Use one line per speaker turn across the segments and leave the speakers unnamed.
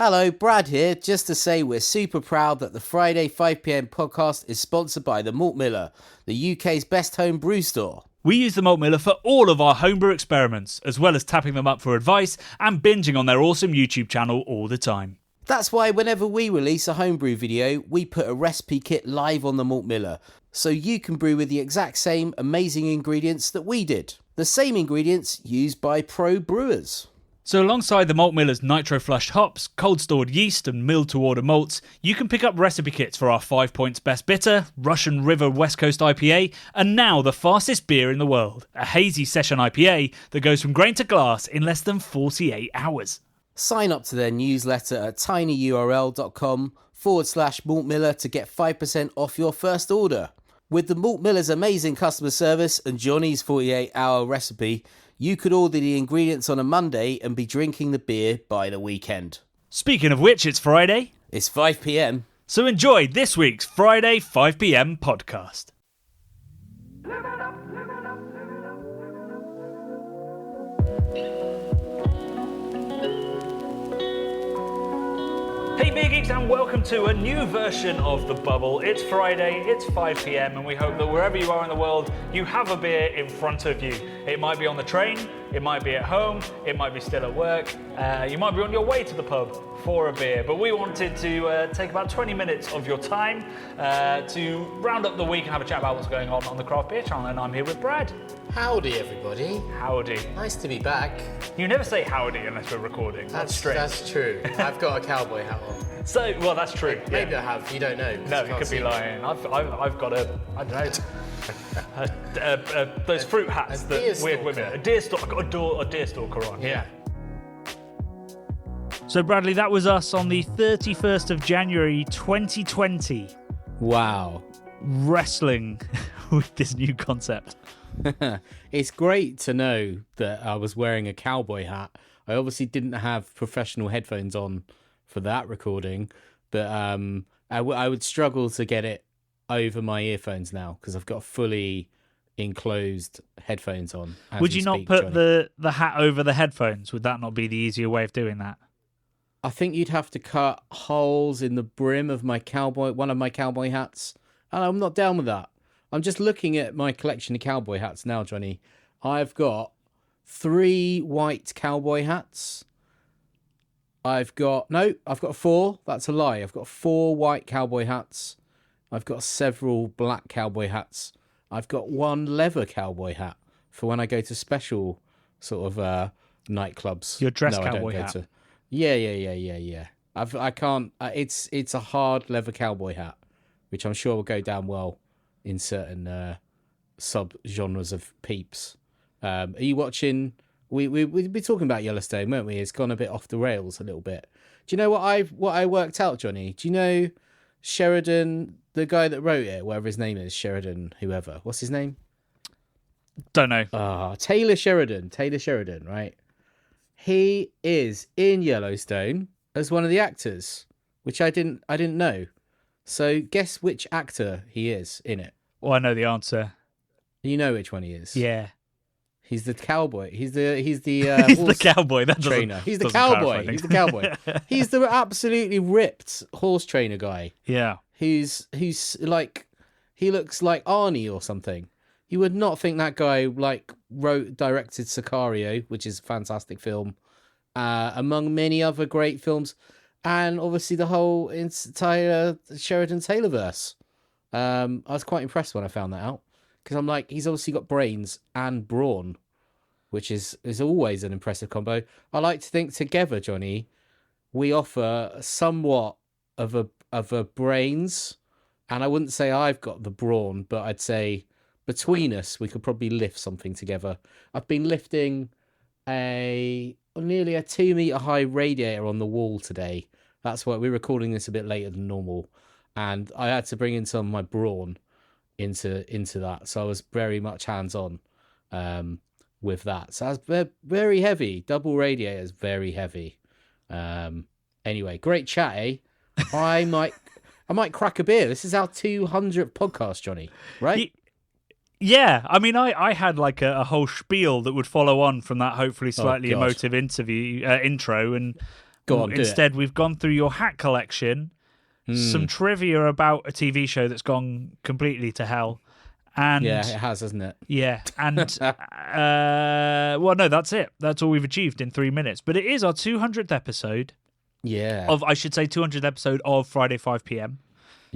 Hello, Brad here, just to say we're super proud that the Friday 5pm podcast is sponsored by the Malt Miller, the UK's best home brew store.
We use the Malt Miller for all of our homebrew experiments, as well as tapping them up for advice and binging on their awesome YouTube channel all the time.
That's why whenever we release a homebrew video, we put a recipe kit live on the Malt Miller, so you can brew with the exact same amazing ingredients that we did. The same ingredients used by pro brewers.
So alongside the Malt Miller's nitro-flushed hops, cold-stored yeast and milled-to-order malts, you can pick up recipe kits for our 5 Points Best Bitter, Russian River West Coast IPA, and now the fastest beer in the world, a hazy session IPA that goes from grain to glass in less than 48 hours.
Sign up to their newsletter at tinyurl.com/Malt Miller to get 5% off your first order. With the Malt Miller's amazing customer service and Johnny's 48-hour recipe, you could order the ingredients on a Monday and be drinking the beer by the weekend.
Speaking of which, it's Friday.
It's 5pm.
So enjoy this week's Friday 5pm podcast. Hey Beer Geeks, and welcome to a new version of The Bubble. It's Friday, it's 5pm, and we hope that wherever you are in the world, you have a beer in front of you. It might be on the train, it might be at home, it might be still at work, you might be on your way to the pub for a beer, but we wanted to take about 20 minutes of your time to round up the week and have a chat about what's going on the Craft Beer Channel, and I'm here with Brad.
Howdy, everybody.
Howdy.
Nice to be back.
You never say howdy unless we're recording. That's strange.
That's true. I've got a cowboy hat on.
So, well, that's true.
Maybe I have. You don't know.
No, you could be lying. I've got I don't know, those fruit hats that weird women. A deer stalker. I've got a deer stalker on.
Yeah.
So, Bradley, that was us on the 31st of January 2020.
Wow.
Wrestling with this new concept.
It's great to know that I was wearing a cowboy hat. I obviously didn't have professional headphones on for that recording, but I would struggle to get it over my earphones now because I've got fully enclosed headphones on.
Would you not put the hat over the headphones? Would that not be the easier way of doing that?
I think you'd have to cut holes in the brim of one of my cowboy hats, and I'm not down with that. I'm just looking at my collection of cowboy hats now, Johnny. I've got 3 white cowboy hats. I've got 4. That's a lie. I've got 4 white cowboy hats. I've got several black cowboy hats. I've got 1 leather cowboy hat for when I go to special sort of nightclubs.
Your dress cowboy hat.
Yeah. I can't. It's a hard leather cowboy hat, which I'm sure will go down well in certain sub-genres of peeps. Are you watching? We'd be talking about Yellowstone, weren't we? It's gone a bit off the rails a little bit. Do you know what I worked out, Johnny? Do you know Sheridan, the guy that wrote it, whatever his name is, Sheridan, whoever. What's his name?
Don't know.
Taylor Sheridan, right? He is in Yellowstone as one of the actors, which I didn't know. So guess which actor he is in it.
Well, I know the answer.
You know which one he is?
Yeah.
He's the cowboy. He's the
he's the cowboy. That
trainer. He's the cowboy. He's the cowboy. He's the absolutely ripped horse trainer guy.
Yeah.
Who's like, he looks like Arnie or something. You would not think that guy directed Sicario, which is a fantastic film, among many other great films, and obviously the whole entire Sheridan Taylorverse. I was quite impressed when I found that out. Because I'm like, he's obviously got brains and brawn, which is always an impressive combo. I like to think together, Johnny, we offer somewhat of a brains, and I wouldn't say I've got the brawn, but I'd say between us we could probably lift something together. I've been lifting nearly a 2 meter high radiator on the wall today. That's why we're recording this a bit later than normal, and I had to bring in some of my brawn into that, so I was very much hands-on with that. So I was very heavy. Double radiator is very heavy. Anyway, great chat, eh? I might crack a beer. This is our 200th podcast, Johnny, right?
Yeah, I mean, I had like a whole spiel that would follow on from that hopefully slightly emotive intro, and
Go on, do it.
Instead, we've gone through your hat collection, some trivia about a TV show that's gone completely to hell. And
Yeah, it has, hasn't it?
yeah, and well, no, that's it. That's all we've achieved in 3 minutes. But it is our 200th episode
Yeah.
of, I should say, 200th episode of Friday 5 p.m.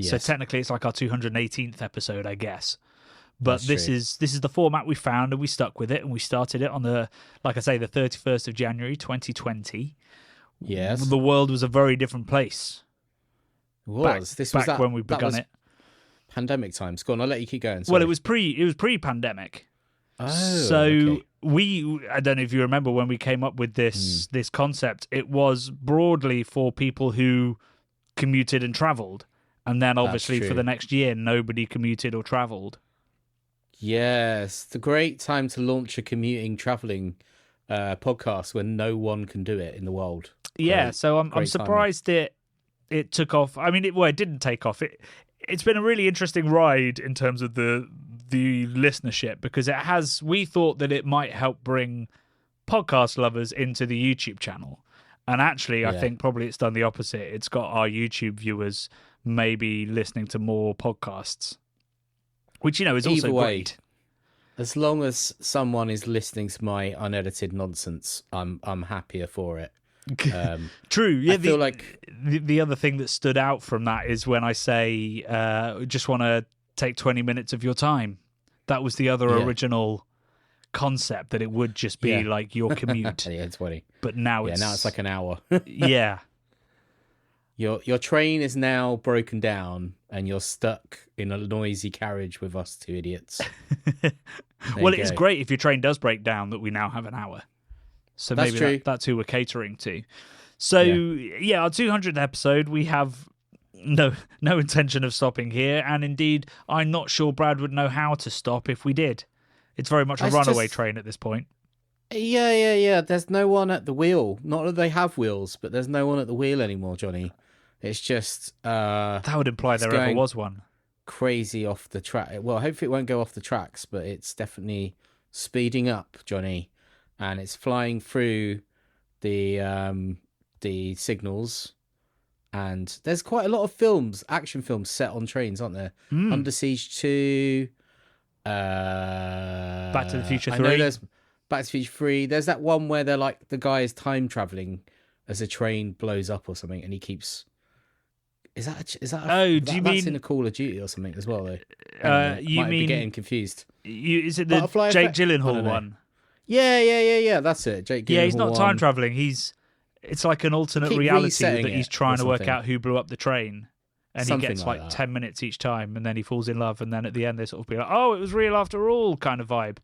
So
Yes.
technically, it's like our 218th episode, I guess. But
That's
this is the format we found, and we stuck with it, and we started it on the, like I say, the 31st of January 2020.
Yes.
The world was a very different place.
It was. This was
back
that,
when we
that
begun
was
it.
pandemic times. Go on, I'll let you keep going.
Well,
Sorry.
it was pre-pandemic.
Oh,
So
okay.
I don't know if you remember when we came up with this concept. It was broadly for people who commuted and travelled, and then obviously for
true.
the next year, nobody commuted or travelled.
Yes, the great time to launch a commuting, travelling podcast when no one can do it in the world.
Yeah,
Great-
so I'm
great
surprised it took off. I mean, it didn't take off. It's been a really interesting ride in terms of the listenership, because it has. We thought that it might help bring podcast lovers into the YouTube channel, and actually, I
Yeah.
think probably it's done the opposite. It's got our YouTube viewers maybe listening to more podcasts, which is also
Either way,
great.
As long as someone is listening to my unedited nonsense, I'm happier for it.
True. Yeah,
I feel like
the other thing that stood out from that is when I say, just want to take 20 minutes of your time. That was the other
Yeah.
original concept, that it would just be
Yeah.
like your commute.
yeah, 20.
But now
Yeah,
it's...
now it's like an hour.
yeah.
Your train is now broken down, and you're stuck in a noisy carriage with us two idiots.
Well, it
you
is
go.
great if your train does break down that we now have an hour. So
That's
maybe
true.
that's who we're catering to. So, yeah, our 200th episode, we have no intention of stopping here. And indeed, I'm not sure Brad would know how to stop if we did. It's very much a
It's
runaway
just-
train at this point.
Yeah. There's no one at the wheel. Not that they have wheels, but there's no one at the wheel anymore, Johnny. It's just
That would imply there ever
going-
was one.
crazy off the track. Well, hopefully it won't go off the tracks, but it's definitely speeding up, Johnny, and it's flying through the signals. And there's quite a lot of action films set on trains, aren't there? Under Siege 2,
Back to the Future
I know
3.
there's Back to the Future 3. There's that one where they're like the guy is time traveling as a train blows up or something, and he keeps. Is that
Oh, do you
that's
mean-
in a Call of Duty or something as well? Though. Hang on a minute,
you
might be
mean-
getting confused?
Is it the
Butterfly
Jake
Effect? I
Gyllenhaal
don't know.
one?
Yeah. That's it. Jake.
Yeah, he's
Gyllenhaal
not time
one.
traveling. It's like an alternate
Keep
reality
resetting
that he's
it
trying
or
to work
something.
out who blew up the train. And
Something
he gets
like
like
that.
10 minutes each time, and then he falls in love, and then at the end they sort of be like, oh, it was real after all, kind of vibe.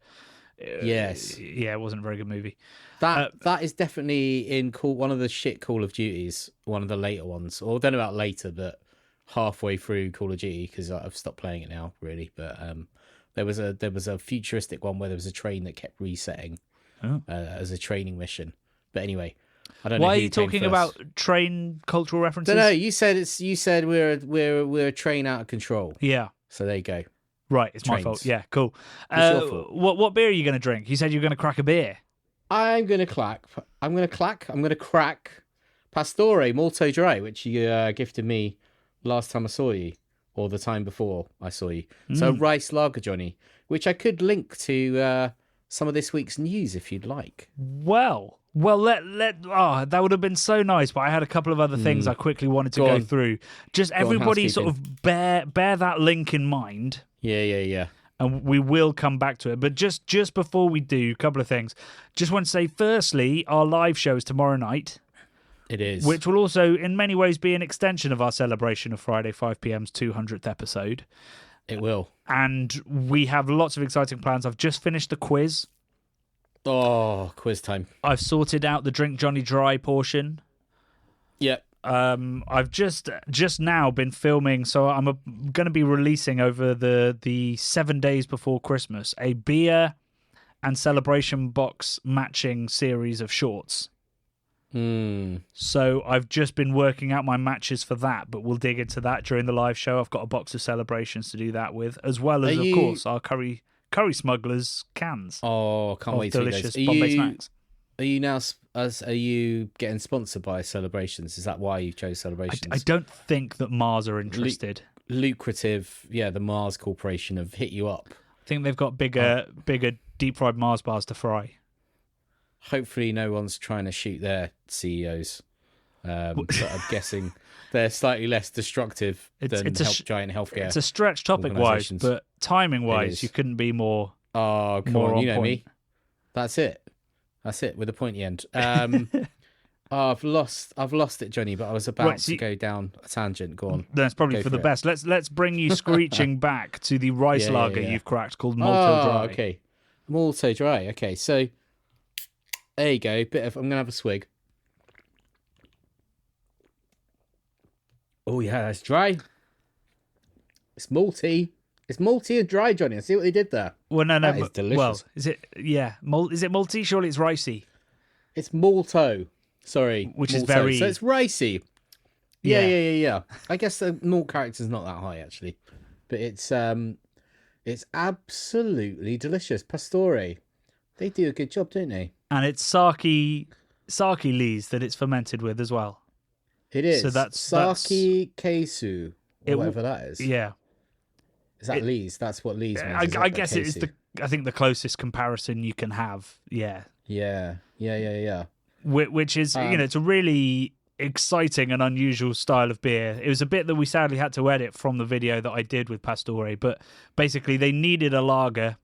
Yes.
Yeah, it wasn't a very good movie.
That is definitely in one of the shit Call of Duties, one of the later ones. Or I don't know about later, but halfway through Call of Duty, because I've stopped playing it now, really. But there was a futuristic one where there was a train that kept resetting as a training mission. But anyway, I don't know.
Why are
who
you
came
talking
first.
about train cultural references?
Don't know. You said we're a train out of control.
Yeah.
So there you go.
Right, it's my
Trains.
fault. Yeah, cool.
It's your fault.
What beer are you going to drink? You said you were going to crack a beer.
I'm gonna crack Pastore Molto Dry, which you gifted me last time I saw you, or the time before I saw you. So rice lager, Johnny, which I could link to some of this week's news if you'd like.
Well, that would have been so nice, but I had a couple of other things I quickly wanted to
Go
go
on.
through. Just everybody sort of bear that link in mind,
Yeah.
and we will come back to it. But just before we do, a couple of things. Just want to say, firstly, our live show is tomorrow night,
It is.
which will also, in many ways, be an extension of our celebration of Friday 5 p.m.'s 200th episode.
It will.
And we have lots of exciting plans. I've just finished the quiz.
Oh, quiz time.
I've sorted out the Drink Johnny Dry portion.
Yep.
I've just now been filming, so I'm going to be releasing over the 7 days before Christmas a beer and celebration box matching series of shorts. So I've just been working out my matches for that, but we'll dig into that during the live show. I've got a box of celebrations to do that with, as well as, of course, our curry smugglers cans
Oh, can't
of
wait to eat
delicious
those.
Bombay snacks.
Are you now are you getting sponsored by Celebrations? Is that why you chose Celebrations?
I don't think that Mars are interested.
Lucrative, the Mars Corporation have hit you up.
I think they've got bigger deep fried Mars bars to fry.
Hopefully no one's trying to shoot their CEOs. But I'm guessing they're slightly less destructive than giant healthcare.
It's a stretch topic-wise, but timing-wise, you couldn't be more.
Oh, come on, you know me. That's it with a pointy end. I've lost it, Johnny. But I was about to go down a tangent. Go on.
That's probably for the best. Let's bring you screeching back to the rice lager you've cracked called Malto Dry.
Okay, Malto Dry. Okay, so there you go. I'm gonna have a swig. Oh yeah, that's dry. It's malty. It's malty and dry, Johnny. I see what they did there.
Well, no,
it's delicious.
Well, is it? Yeah, is it malty? Surely it's ricey.
It's malto. Sorry,
which
malto.
Is very.
So it's ricey. Yeah. I guess the malt character's not that high actually, but it's absolutely delicious. Pastore, they do a good job, don't they?
And it's sake lees that it's fermented with as well.
It is.
So that's
sake keisu, or whatever that is.
Yeah.
Is that lees? That's what lees means.
I guess it is I think the closest comparison you can have. Yeah.
Yeah.
Which is, it's a really exciting and unusual style of beer. It was a bit that we sadly had to edit from the video that I did with Pastore, but basically they needed a lager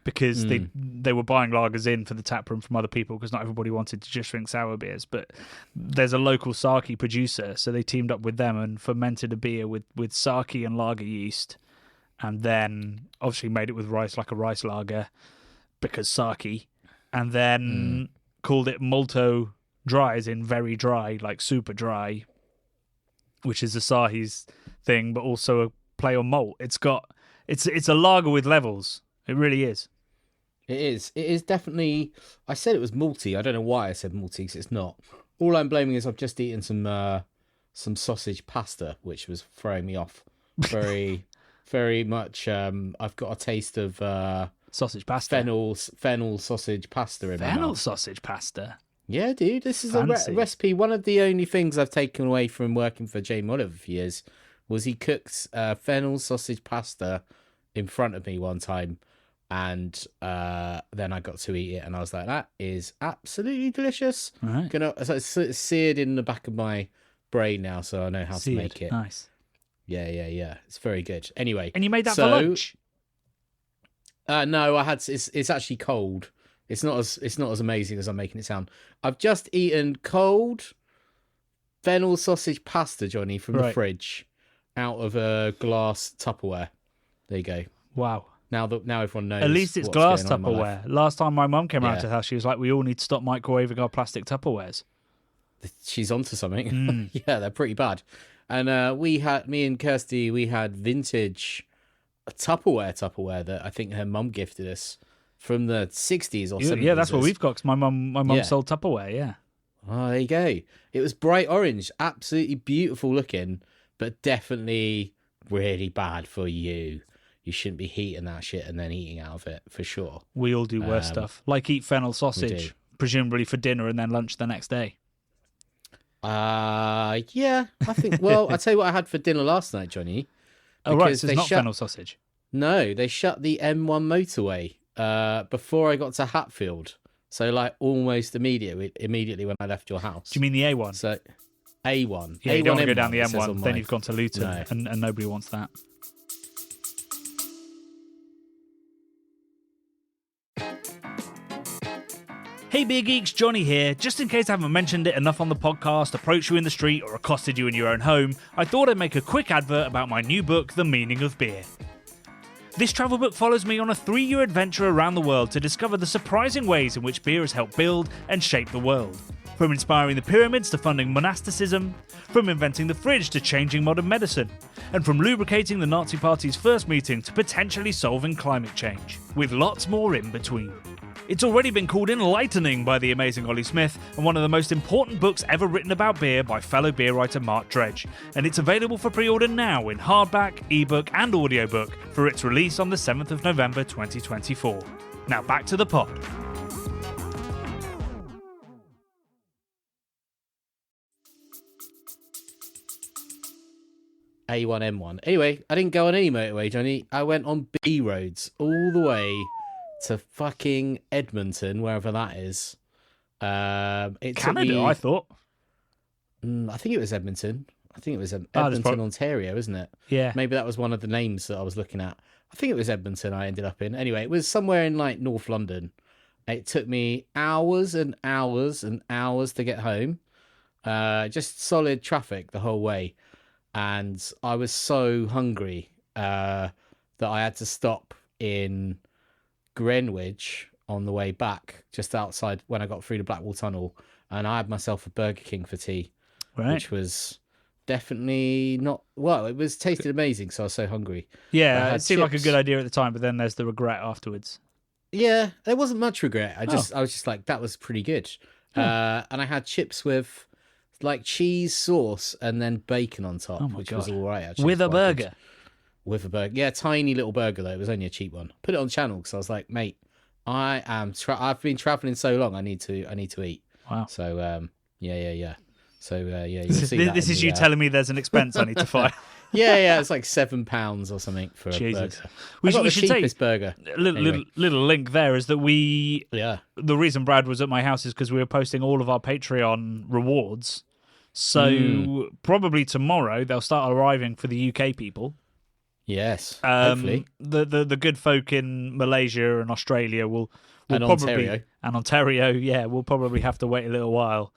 because they were buying lagers in for the taproom from other people because not everybody wanted to just drink sour beers. But there's a local sake producer, so they teamed up with them and fermented a beer with sake and lager yeast, and then obviously made it with rice like a rice lager because sake, and then called it Malto Dry, as in very dry, like super dry, which is Asahi's thing, but also a play on malt. It's a lager with levels. It really is.
It is. It is definitely. I said it was malty. I don't know why I said malty because it's not. All I'm blaming is I've just eaten some sausage pasta, which was throwing me off very, very much. I've got a taste of
sausage pasta.
Fennel sausage pasta in my mouth.
Fennel sausage pasta.
Yeah, dude. This is a recipe. One of the only things I've taken away from working for Jamie Oliver for years was he cooked fennel sausage pasta in front of me one time. And then I got to eat it, and I was like, "That is absolutely delicious."
Right.
So it's seared in the back of my brain now, so I know how to make it.
Nice.
Yeah. It's very good. Anyway,
and you made that for lunch?
No, I had. It's actually cold. It's not as amazing as I'm making it sound. I've just eaten cold fennel sausage pasta, Johnny, from the fridge, out of a glass Tupperware. There you go.
Wow.
Now everyone knows.
At least it's glass Tupperware. Last time my mum came around to the house, she was like, "We all need to stop microwaving our plastic Tupperwares."
She's onto something. Yeah, they're pretty bad. And me and Kirsty, we had vintage Tupperware that I think her mum gifted us from the 60s or 70s.
Yeah, that's what we've got. Cause my mum sold Tupperware. Yeah.
Oh, there you go. It was bright orange, absolutely beautiful looking, but definitely really bad for you. You shouldn't be heating that shit and then eating out of it, for sure.
We all do worse stuff. Like eat fennel sausage, presumably for dinner and then lunch the next day.
Yeah, I think, well, I'll tell you what I had for dinner last night, Johnny.
Oh, right, so it's not fennel sausage.
No, they shut the M1 motorway before I got to Hatfield. So, like, almost immediately when I left your house.
Do you mean the A1?
So, A1.
Yeah,
A1,
you don't want to go down the M1, then you've gone to Luton,
No.
and nobody wants that. Hey Beer Geeks, Johnny here. Just in case I haven't mentioned it enough on the podcast, approached you in the street, or accosted you in your own home, I thought I'd make a quick advert about my new book, The Meaning of Beer. This travel book follows me on a 3-year adventure around the world to discover the surprising ways in which beer has helped build and shape the world. From inspiring the pyramids to funding monasticism, from inventing the fridge to changing modern medicine, and from lubricating the Nazi Party's first meeting to potentially solving climate change, with lots more in between. It's already been called enlightening by the amazing Ollie Smith and one of the most important books ever written about beer by fellow beer writer Mark Dredge, and it's available for pre-order now in hardback, ebook and audiobook for its release on the 7th of November 2024. Now back to the pod.
A1M1. Anyway, I didn't go on any motorway, Johnny. I went on B roads all the way to fucking Edmonton, wherever that is. It took
Canada,
me,
I thought.
I think it was Edmonton. I think it was
that's
Edmonton, Ontario, isn't it?
Yeah.
Maybe that was one of the names that I was looking at. I think it was Edmonton I ended up in. Anyway, it was somewhere in like North London. It took me hours and hours and hours to get home. Just solid traffic the whole way. And I was so hungry that I had to stop in Greenwich on the way back, just outside when I got through the Blackwall Tunnel. And I had myself a Burger King for tea, which was definitely not... Well, it was tasted amazing, so I was so hungry.
Yeah, it seemed like a good idea at the time, but then there's the regret afterwards.
Yeah, there wasn't much regret. I was just like, that was pretty good. And I had chips with like cheese sauce and then bacon on top, which was all right actually.
With a burger.
Good. With a burger, yeah, tiny little burger though. It was only a cheap one. Put it on channel because I was like, mate, I've been traveling so long. I need to eat.
Wow.
So yeah. So yeah, you'll see
this is you telling me there's an expense I need to find.
Yeah, it's like £7 or something for a
Jesus.
burger.
We
I got the
should say
cheapest burger.
Little link there is that the reason Brad was at my house is because we were posting all of our Patreon rewards. So probably tomorrow they'll start arriving for the UK people.
Yes, hopefully.
The good folk in Malaysia and Australia will
and
probably Ontario, yeah, we'll probably have to wait a little while.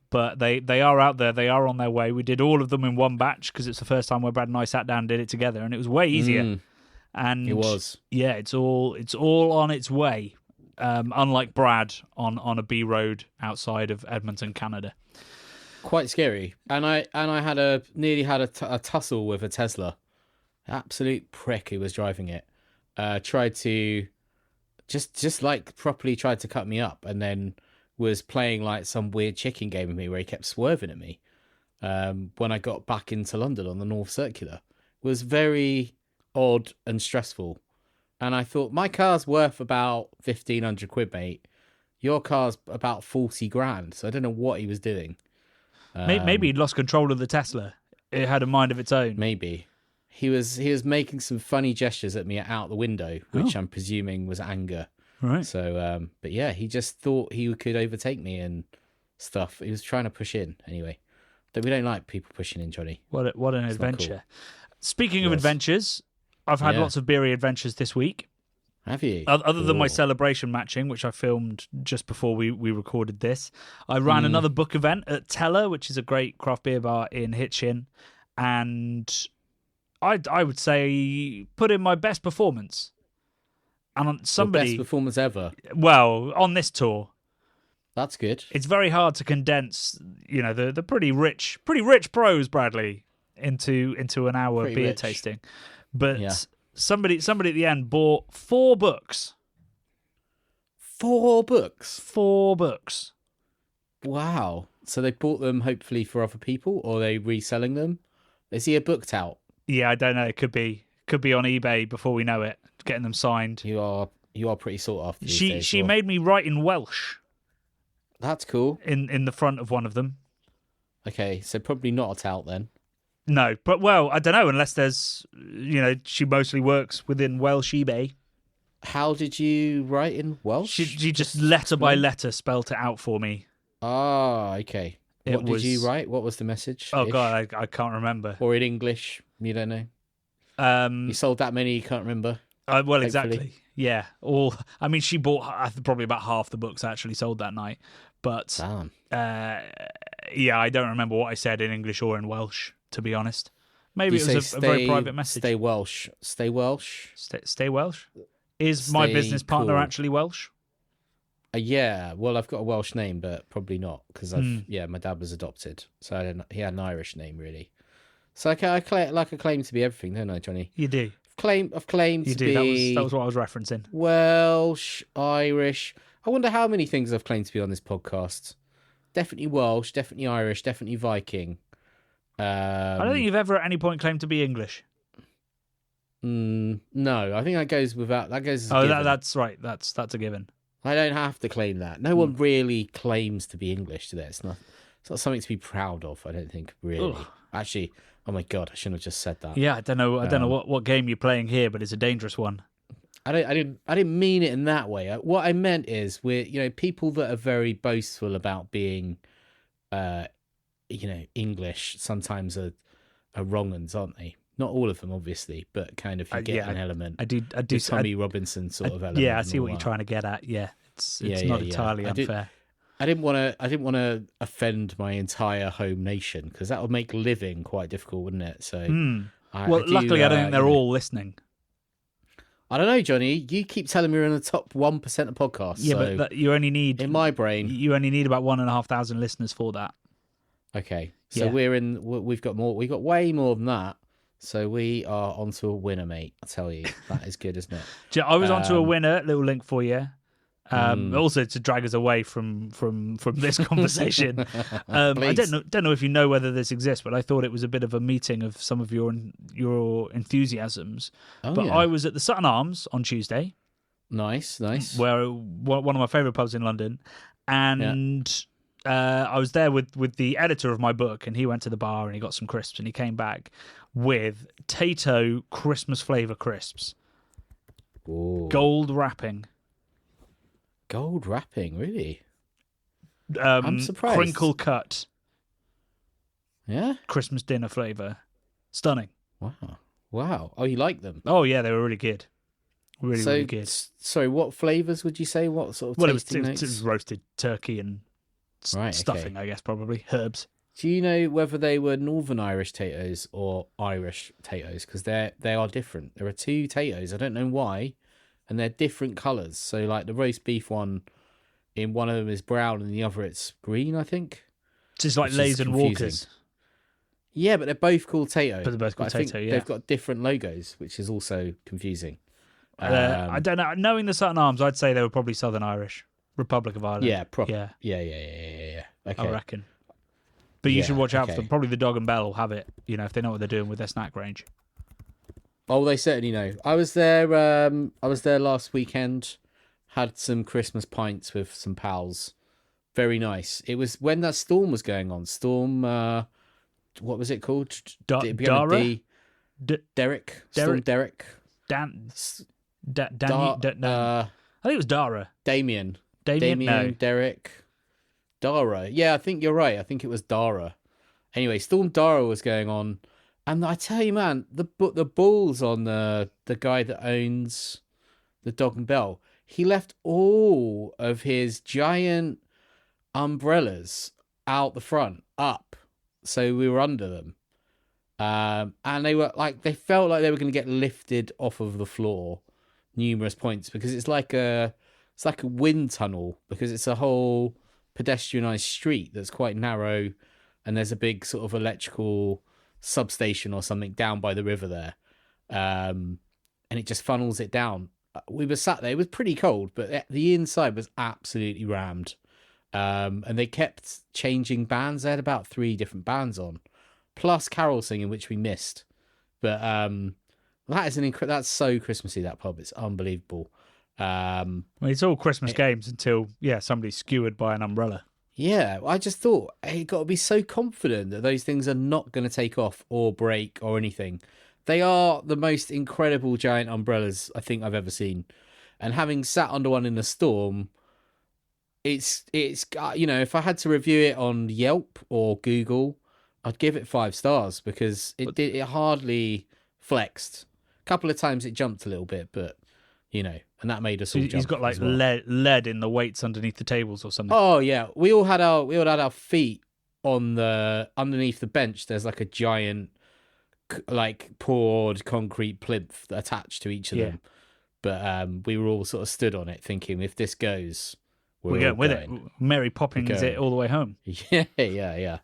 But they are out there. They are on their way. We did all of them in one batch because it's the first time where Brad and I sat down and did it together, and it was way easier. And
it was.
Yeah, it's all on its way. Unlike Brad on a B road outside of Edmonton, Canada.
Quite scary. And I nearly had a tussle with a Tesla. Absolute prick who was driving it. Tried to just like properly tried to cut me up, and then was playing like some weird chicken game with me where he kept swerving at me. When I got back into London on the North Circular, it was very odd and stressful. And I thought, my car's worth about 1,500 quid, mate. Your car's about 40 grand. So I don't know what he was doing.
Maybe he'd lost control of the Tesla. It had a mind of its own.
Maybe. He was making some funny gestures at me out the window, which I'm presuming was anger.
Right.
So, but yeah, he just thought he could overtake me and stuff. He was trying to push in anyway. We don't like people pushing in, Johnny.
What an adventure.
Cool.
Speaking of adventures, I've had lots of beery adventures this week.
Have you?
Other than my celebration matching, which I filmed just before we recorded this, I ran another book event at Teller, which is a great craft beer bar in Hitchin, and I would say put in my best performance. And on somebody,
best performance ever.
Well, on this tour,
that's good.
It's very hard to condense, the pretty rich prose, Bradley, into an hour
pretty
beer
rich.
tasting. But somebody at the end bought 4 books.
4 books.
4 books.
Wow. So they bought them hopefully for other people, or are they reselling them? Is he a book tout?
Yeah, I don't know. It could be on eBay before we know it. Getting them signed.
You are pretty sought after.
She made me write in Welsh.
That's cool.
In the front of one of them.
Okay, so probably not a tout then.
No, but well, I don't know, unless there's, she mostly works within Welsh eBay.
How did you write in Welsh?
She just letter by letter spelt it out for me.
Ah, okay. What did you write? What was the message?
Oh, God, I can't remember.
Or in English? You don't know? You sold that many, you can't remember?
Well,
hopefully.
Exactly. Yeah. She bought probably about half the books actually sold that night. But, I don't remember what I said in English or in Welsh, to be honest. Maybe it was a very private message.
Stay Welsh. Stay Welsh.
Stay Welsh? Is my business partner actually Welsh?
Yeah, well, I've got a Welsh name, but probably not because my dad was adopted, so he had an Irish name really. So I claim to be everything, don't I, Johnny?
You do.
I've claimed to be.
That was what I was referencing.
Welsh, Irish. I wonder how many things I've claimed to be on this podcast. Definitely Welsh, definitely Irish, definitely Viking.
I don't think you've ever at any point claimed to be English.
No, I think that goes without. That goes.
That's right. That's a given.
I don't have to claim that. No one really claims to be English today. It's It's not something to be proud of, I don't think, really.
Ugh.
Actually, oh my God, I shouldn't have just said that.
Yeah, I don't know what game you're playing here, but it's a dangerous one.
I didn't mean it in that way. What I meant is we're people that are very boastful about being English sometimes are wrong uns, aren't they? Not all of them, obviously, but kind of you get an element.
I do.
The Tommy Robinson sort of element.
Yeah, I see
and
what
all
you're
that.
trying to get at. Yeah, it's not entirely unfair.
I didn't want to offend my entire home nation because that would make living quite difficult, wouldn't it? So,
Luckily, I don't think they're all listening.
I don't know, Johnny. You keep telling me we're in the top 1% of podcasts.
Yeah,
so
but you only need
in my brain.
You only need about 1,500 listeners for that.
Okay, so
Yeah.
We've got more. We've got way more than that. So we are onto a winner, mate. I tell you, that is good, isn't it?
I was onto a winner. Little link for you. Also to drag us away from this conversation. I don't know if you know whether this exists, but I thought it was a bit of a meeting of some of your enthusiasms. I was at the Sutton Arms on Tuesday.
Nice.
Where one of my favourite pubs in London, and I was there with the editor of my book, and he went to the bar and he got some crisps, and he came back with Tato Christmas flavour crisps.
Ooh.
Gold wrapping.
Gold wrapping, really? I'm surprised.
Crinkle cut.
Yeah?
Christmas dinner flavour. Stunning.
Wow. Oh, you like them?
Oh, yeah, they were really good. Really good.
Sorry, what flavours would you say? What sort of tasting notes?
It was roasted turkey and stuffing, I guess, probably. Herbs.
Do you know whether they were Northern Irish Tatos or Irish Tatos? Because they are different. There are two Tatos. I don't know why. And they're different colours. So, like, the roast beef one, in one of them is brown and the other it's green, I think.
Just like Lays and Walkers.
Yeah, but they're both called Tato.
But they're both called Tato, yeah.
They've got different logos, which is also confusing.
I don't know. Knowing the Sutton Arms, I'd say they were probably Southern Irish. Republic of Ireland.
Yeah,
Yeah.
Okay.
I reckon. But you should watch out for them. Probably the Dog and Bell will have it, if they know what they're doing with their snack range.
Oh, they certainly know. I was there last weekend, had some Christmas pints with some pals. Very nice. It was when that storm was going on. Storm, what was it called?
Dara?
Derek? Storm Derek?
I think it was Dara.
Damien,
no.
Derek, Dara. Yeah, I think you're right. I think it was Dara. Anyway, Storm Dara was going on. And I tell you, man, the balls on the guy that owns the Dog and Bell, he left all of his giant umbrellas out the front, up, so we were under them. And they felt like they were going to get lifted off of the floor numerous points because it's like a wind tunnel because it's a whole pedestrianised street that's quite narrow, and there's a big sort of electrical substation or something down by the river there, and it just funnels it down. We were sat there. It was pretty cold, but the inside was absolutely rammed, and they kept changing bands. They had about 3 different bands on, plus carol singing, which we missed. But that is that's so Christmassy, that pub. It's unbelievable.
It's all Christmas games until somebody's skewered by an umbrella.
Yeah, I just thought you've got to be so confident that those things are not going to take off or break or anything. They are the most incredible giant umbrellas I think I've ever seen. And having sat under one in the storm, it's if I had to review it on Yelp or Google, I'd give it 5 stars because it hardly flexed. A couple of times it jumped a little bit, but and that made us all jump.
He's got like lead in the weights underneath the tables or something.
Oh yeah, we all had our feet on underneath the bench. There's like a giant poured concrete plinth attached to each of them. But we were all sort of stood on it, thinking if this goes, we're
going with it. Mary Poppins it all the way home.
Yeah.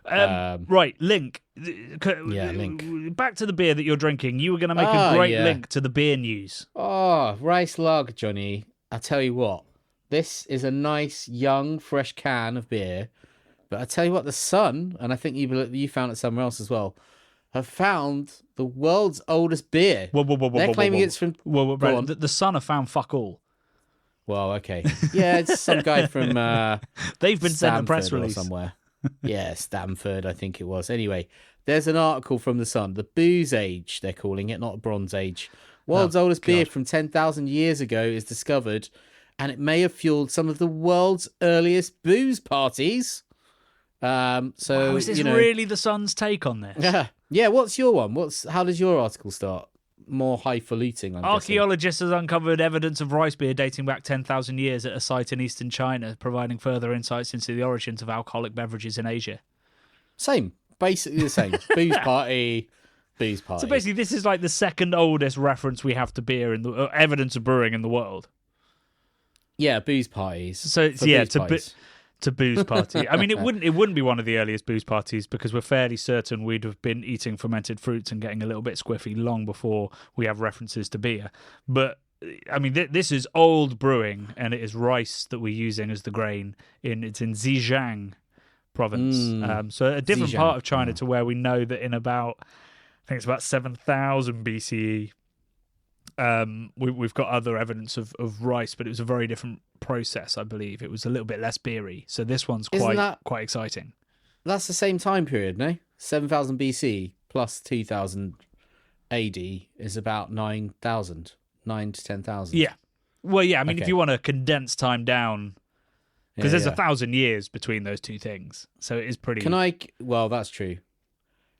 Right, link.
Link.
Back to the beer that you're drinking. You were going to make a great link to the beer news.
Oh, rice lager, Johnny. I tell you what, this is a nice, young, fresh can of beer. But I tell you what, the Sun, and I think you found it somewhere else as well, have found the world's oldest beer.
Whoa,
They're claiming it's from...
Brad, the Sun have found fuck all.
Well, okay. Yeah, it's some guy from...
They've been sent a press release.
Or somewhere. Yeah, Stanford, I think it was. Anyway, there's an article from The Sun. The Booze Age, they're calling it, not Bronze Age. World's oldest beer from 10,000 years ago is discovered, and it may have fueled some of the world's earliest booze parties. So
Wow, is this really The Sun's take on this?
Yeah. What's your one? How does your article start? More highfalutin, I'm guessing.
Archaeologists have uncovered evidence of rice beer dating back 10,000 years at a site in eastern China, providing further insights into the origins of alcoholic beverages in Asia.
Same, basically the same. Booze party.
So basically, this is like the second oldest reference we have to beer in the evidence of brewing in the world.
Yeah, booze parties.
So it's to booze party. I mean, it wouldn't be one of the earliest booze parties because we're fairly certain we'd have been eating fermented fruits and getting a little bit squiffy long before we have references to beer. But I mean, this is old brewing, and it is rice that we're using as the grain. It's in Zhejiang province, so a different
Zhejiang.
part of China to where we know that in about, I think it's about 7,000 BCE. We've got other evidence of rice, but it was a very different process, I believe. It was a little bit less beery. So this one's quite exciting.
That's the same time period, no? 7,000 BC plus 2,000 AD is about 9,000. 9 to 10,000.
Yeah. Well, yeah, I mean, if you want to condense time down, because there's 1,000 years between those two things. So it is pretty...
Well, that's true.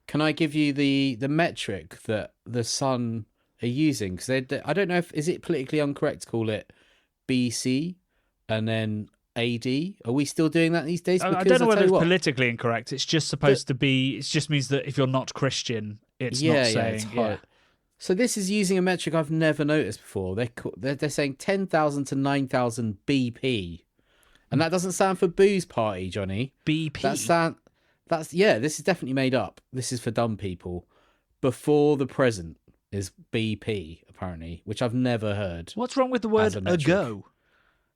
Can I give you the metric that the Sun are using? Because I don't know is it politically incorrect to call it BC and then AD? Are we still doing that these days?
I don't know whether it's politically incorrect. It's just supposed to be... It just means that if you're not Christian, it's not saying...
Yeah. So this is using a metric I've never noticed before. They're saying 10,000 to 9,000 BP. And that doesn't stand for booze party, Johnny.
BP?
This is definitely made up. This is for dumb people. Before the present is BP, apparently, which I've never heard.
What's wrong with the word ago?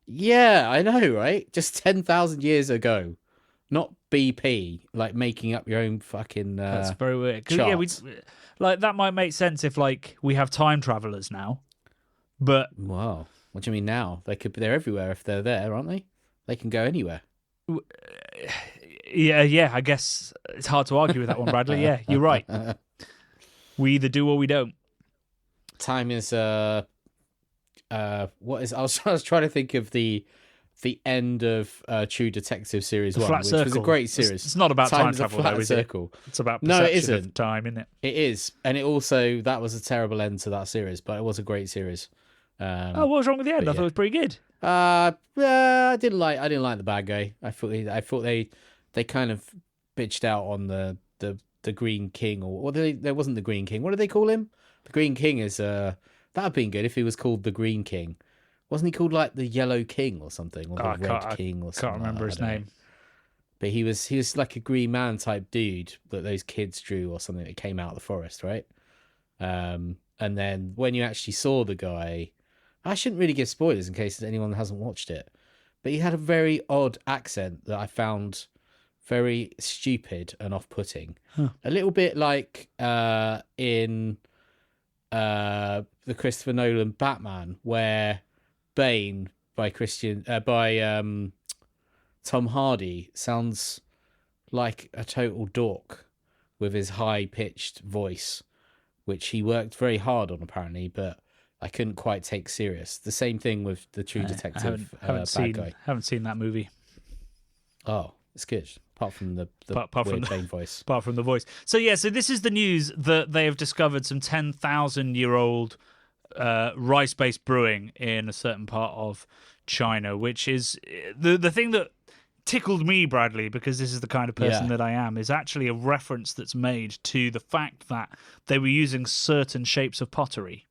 Yeah, I know, right? Just 10,000 years ago. Not BP, like making up your own fucking
That's very weird.
Charts.
That might make sense if we have time travelers now. But
wow, what do you mean now? They're everywhere if they're there, aren't they? They can go anywhere.
Yeah, I guess it's hard to argue with that one, Bradley. Yeah, you're right. We either do or we don't.
Time is what is? I was trying to think of the end of True Detective series 1, which was a great series.
It's not about time travel, though, is it?
Circle.
It's about perception of time, isn't it?
It is, and it also that was a terrible end to that series, but it was a great series.
What was wrong with the end? I thought it was pretty good.
I didn't like the bad guy. I thought they kind of bitched out on the Green King, or there wasn't the Green King. What do they call him? The Green King is that'd have been good if he was called the Green King. Wasn't he called like the Yellow King or something, or the Red King or something?
Can't remember his name.
But he was like a Green Man type dude that those kids drew or something that came out of the forest, right? And then when you actually saw the guy, I shouldn't really give spoilers in case anyone hasn't watched it, but he had a very odd accent that I found very stupid and off-putting. A little bit like in the Christopher Nolan Batman, where Bane by Tom Hardy sounds like a total dork with his high-pitched voice, which he worked very hard on apparently, but I couldn't quite take serious. The same thing with the True Detective bad guy.
Haven't seen that movie.
Oh, it's good. Apart from the weird Bane voice.
Apart from the voice. So this is the news that they have discovered some 10,000-year-old rice-based brewing in a certain part of China, which is the thing that tickled me, Bradley, because this is the kind of person that I am, is actually a reference that's made to the fact that they were using certain shapes of pottery.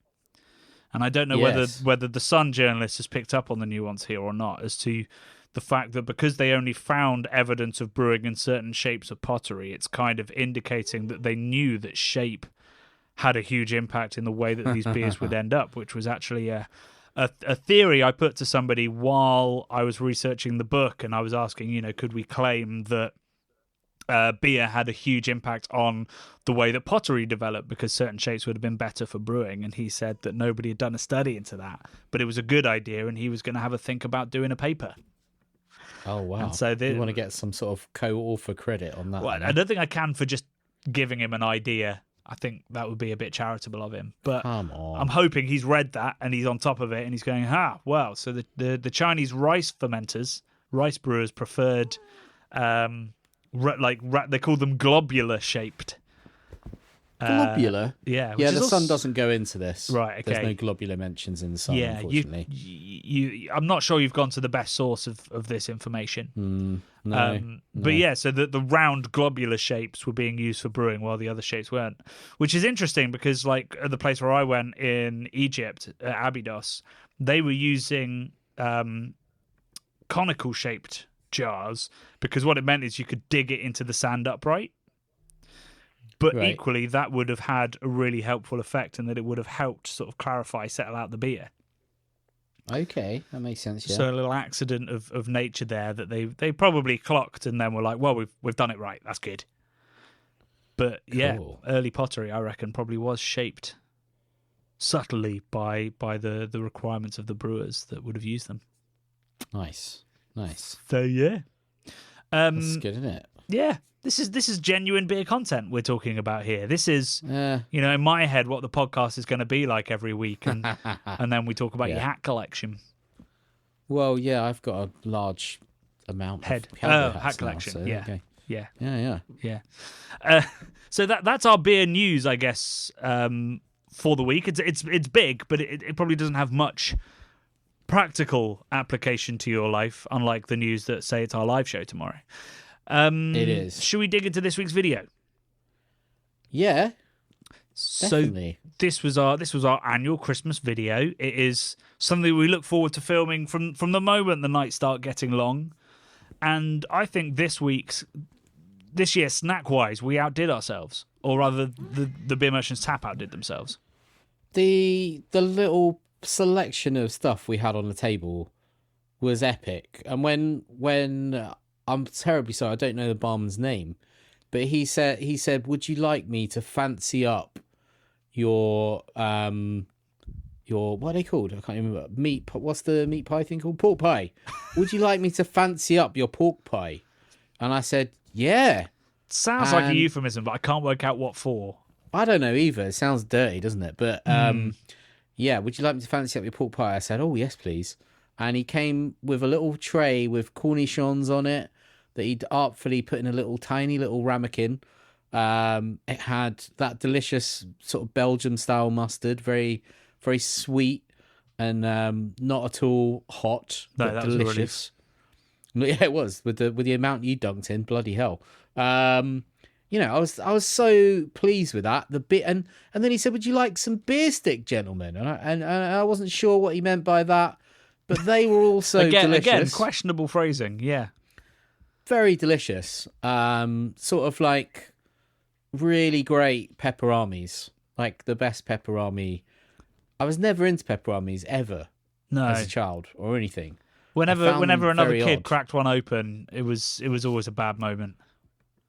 And I don't know whether the Sun journalist has picked up on the nuance here or not, as to the fact that because they only found evidence of brewing in certain shapes of pottery, it's kind of indicating that they knew that shape had a huge impact in the way that these beers would end up, which was actually a theory I put to somebody while I was researching the book, and I was asking, could we claim that beer had a huge impact on the way that pottery developed because certain shapes would have been better for brewing, and he said that nobody had done a study into that, but it was a good idea and he was going to have a think about doing a paper.
Oh wow!
And so
you want to get some sort of co-author credit on that?
Well, I don't think I can for just giving him an idea. I think that would be a bit charitable of him. But
Come on.
I'm hoping he's read that and he's on top of it and he's going, well, so the Chinese rice fermenters, rice brewers preferred, they call them globular shaped.
Globular?
Yeah.
Yeah, the sun doesn't go into this.
Right, okay.
There's no globular mentions in the sun, unfortunately.
I'm not sure you've gone to the best source of this information.
No.
But yeah, so the round globular shapes were being used for brewing while the other shapes weren't, which is interesting because like at the place where I went in Egypt, at Abydos, they were using conical shaped jars because what it meant is you could dig it into the sand upright. But equally, that would have had a really helpful effect, and that it would have helped sort of clarify, settle out the beer.
Okay, that makes sense. Yeah.
So a little accident of nature there that they probably clocked, and then were like, "Well, we've done it right. That's good." But yeah, early pottery, I reckon, probably was shaped subtly by the requirements of the brewers that would have used them. Nice.
So
yeah,
that's good, isn't it?
Yeah. This is genuine beer content we're talking about here. This is, in my head, what the podcast is going to be like every week, and then we talk about your hat collection.
Well, yeah, I've got a large amount of
hat collection.
Now, so,
Yeah. So that's our beer news, I guess, for the week. It's big, but it probably doesn't have much practical application to your life, unlike the news that say it's our live show tomorrow.
It is.
Should we dig into this week's video?
Yeah.
Definitely. So this was our annual Christmas video. It is something we look forward to filming from the moment the nights start getting long. And I think this year, snack-wise, we outdid ourselves. Or rather, the Beer Merchants Tap outdid themselves.
The little selection of stuff we had on the table was epic. And when I'm terribly sorry, I don't know the barman's name, but he said, would you like me to fancy up your what are they called? I can't remember. What's the meat pie thing called? Pork pie. Would you like me to fancy up your pork pie? And I said, yeah.
Sounds like a euphemism, but I can't work out what for.
I don't know either. It sounds dirty, doesn't it? But yeah, would you like me to fancy up your pork pie? I said, oh, yes, please. And he came with a little tray with cornichons on it that he'd artfully put in a tiny little ramekin. It had that delicious sort of Belgium-style mustard, very, very sweet and not at all hot, but delicious. Yeah, it was with the amount you dunked in. Bloody hell! I was so pleased with that. The bit and then he said, "Would you like some beer stick, gentlemen?" And I wasn't sure what he meant by that, but they were also delicious.
Again, questionable phrasing. Yeah.
Very delicious. Sort of like really great pepperonis, like the best pepperoni. I was never into pepperonis ever as a child or anything.
Whenever another kid cracked one open, it was always a bad moment.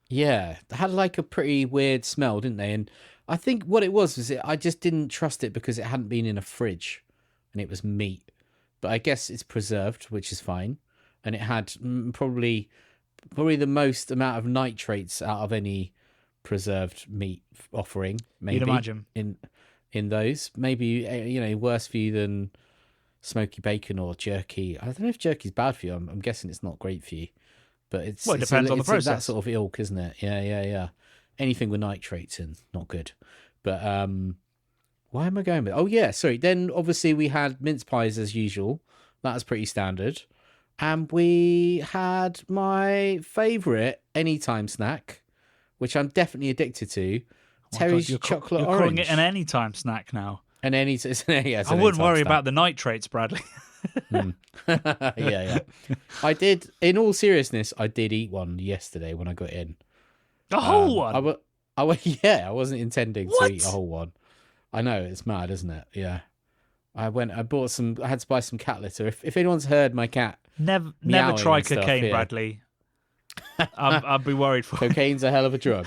Yeah, they had like a pretty weird smell, didn't they? And I think what it was I just didn't trust it because it hadn't been in a fridge and it was meat. But I guess it's preserved, which is fine. And it had probably the most amount of nitrates out of any preserved meat offering. Maybe
you'd imagine
in those, maybe worse for you than smoky bacon or jerky. I don't know if jerky's bad for you. I'm guessing it's not great for you, but it
depends on the process.
That sort of ilk, isn't it? Yeah. Anything with nitrates in, not good. But why am I going with? Oh yeah, sorry. Then obviously we had mince pies as usual. That was pretty standard. And we had my favourite anytime snack, which I'm definitely addicted to, Terry's chocolate orange.
You're calling it an anytime snack now.
I
wouldn't worry about the nitrates, Bradley.
Yeah. I did, in all seriousness, I did eat one yesterday when I got in.
A whole one?
I wasn't intending to eat a whole one. I know, it's mad, isn't it? Yeah. I bought some, I had to buy some cat litter. If anyone's heard my cat
Never try cocaine, Bradley. I'd be worried for
Cocaine's a hell of a drug.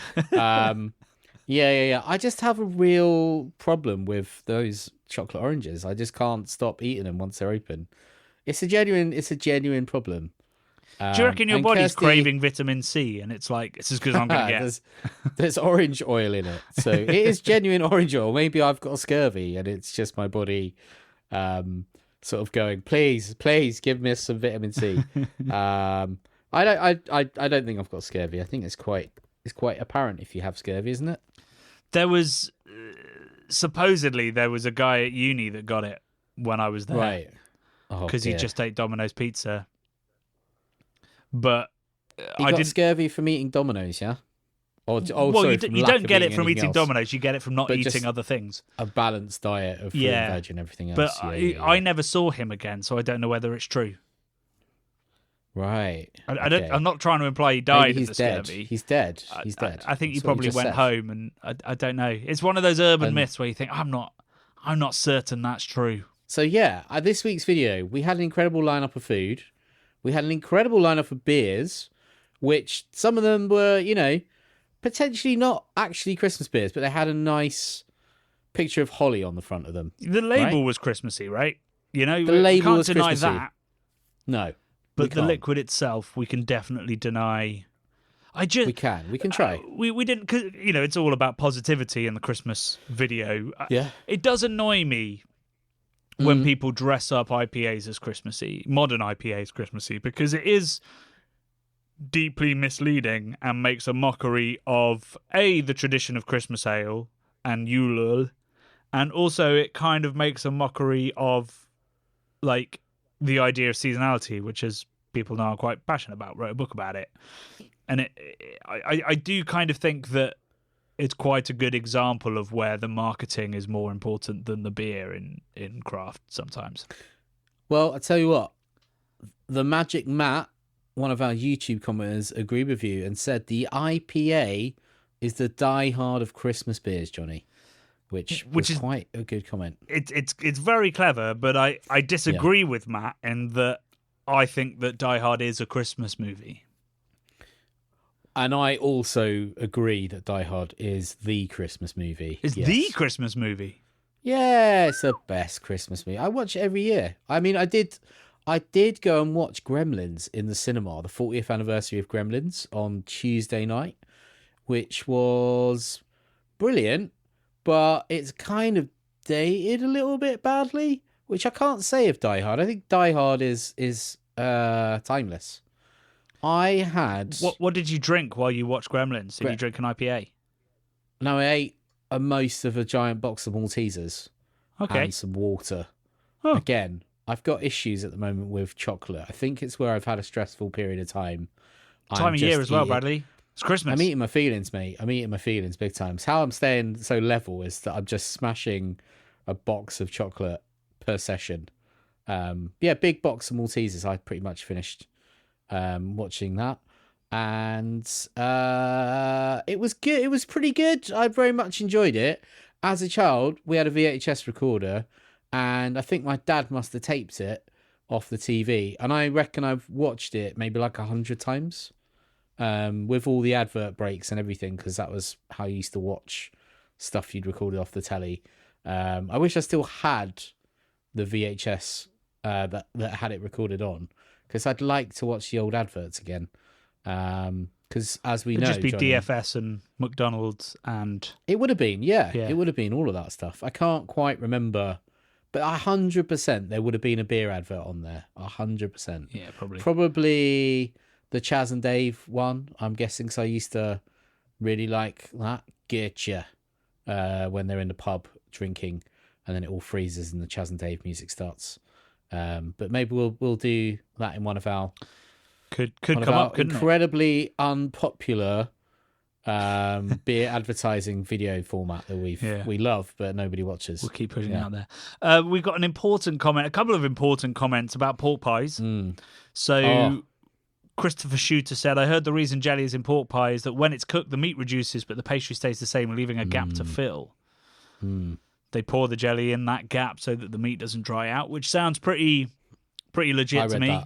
Yeah. I just have a real problem with those chocolate oranges. I just can't stop eating them once they're open. It's a genuine problem.
Do you reckon your
and
body's
Kirsty-
craving vitamin C, and it's like, it's as good as I'm going to get?
there's orange oil in it, so it is genuine orange oil. Maybe I've got scurvy, and it's just my body, sort of going, please, give me some vitamin C. I don't think I've got scurvy. I think it's quite apparent if you have scurvy, isn't it?
There was supposedly there was a guy at uni that got it when I was there,
Right?
because he just ate Domino's pizza. But
He
I
got
didn't.
scurvy from eating Domino's, yeah.
Well,
Sorry,
you don't get it from eating Domino's. You get it from not
But
eating
just
other things.
A balanced diet of fruit and veg and everything else.
But I never saw him again, so I don't know whether it's true.
Right.
I don't.
Okay.
I'm not trying to imply he died
Maybe
of the
he's dead.
scurvy.
He's dead. He's dead.
I think he
That's what you
probably
just
went
said.
home, and I don't know. It's one of those urban myths where you think I'm not certain that's true.
So yeah, this week's video, we had an incredible lineup of food. We had an incredible lineup of beers, which some of them were, potentially not actually Christmas beers, but they had a nice picture of holly on the front of them.
The label was Christmassy, right?
The
we
label
can't
was
deny
Christmassy.
that.
No,
But
we
the
can't.
liquid itself, we can definitely deny.
We can try.
We didn't, cause, it's all about positivity in the Christmas video.
Yeah.
It does annoy me when people dress up IPAs as Christmassy, modern IPAs Christmassy, because it is deeply misleading and makes a mockery of the tradition of Christmas ale and Yule, and also it kind of makes a mockery of like the idea of seasonality, which, as people know, I'm quite passionate about. Wrote a book about it, and I do kind of think that it's quite a good example of where the marketing is more important than the beer in craft sometimes.
Well, I tell you what, the Magic Matt, one of our YouTube commenters, agreed with you and said the IPA is the die-hard of Christmas beers, Johnny, which is quite a good comment.
It's very clever, but I disagree with Matt in that I think that Die Hard is a Christmas movie.
And I also agree that Die Hard is the Christmas movie.
It's the Christmas movie.
Yeah, it's the best Christmas movie. I watch it every year. I mean, I did go and watch Gremlins in the cinema, the 40th anniversary of Gremlins, on Tuesday night, which was brilliant, but it's kind of dated a little bit badly, which I can't say of Die Hard. I think Die Hard is timeless. I had...
What did you drink while you watched Gremlins? Did you drink an IPA?
No, I ate most of a giant box of Maltesers.
Okay.
And some water.
Oh.
Again, I've got issues at the moment with chocolate. I think it's where I've had a stressful period of time.
Time of year as well, Bradley. It's Christmas.
I'm eating my feelings, mate. I'm eating my feelings big time. So how I'm staying so level is that I'm just smashing a box of chocolate per session. Big box of Maltesers. I pretty much finished watching that, and it was good. It was pretty good. I very much enjoyed it. As a child, we had a VHS recorder, and I think my dad must have taped it off the TV, and I reckon I've watched it maybe like 100 times, with all the advert breaks and everything, because that was how you used to watch stuff you'd recorded off the telly. I wish I still had the VHS that had it recorded on, because I'd like to watch the old adverts again. Because as we know,
it'd just be
Johnny,
DFS and McDonald's, and
it would have been, it would have been all of that stuff. I can't quite remember, but 100% there would have been a beer advert on there. 100%.
Yeah,
Probably the Chaz and Dave one, I'm guessing, because I used to really like that. Getcha, when they're in the pub drinking, and then it all freezes and the Chaz and Dave music starts. But maybe we'll do that in one of our
could come up, couldn't
incredibly unpopular beer advertising video format that we love, but nobody watches.
We'll keep putting it out there. We've got a couple of important comments about pork pies. So Christopher Shooter said, I heard the reason jelly is in pork pie is that when it's cooked, the meat reduces, but the pastry stays the same, leaving a gap to fill. They pour the jelly in that gap so that the meat doesn't dry out, which sounds pretty legit to me.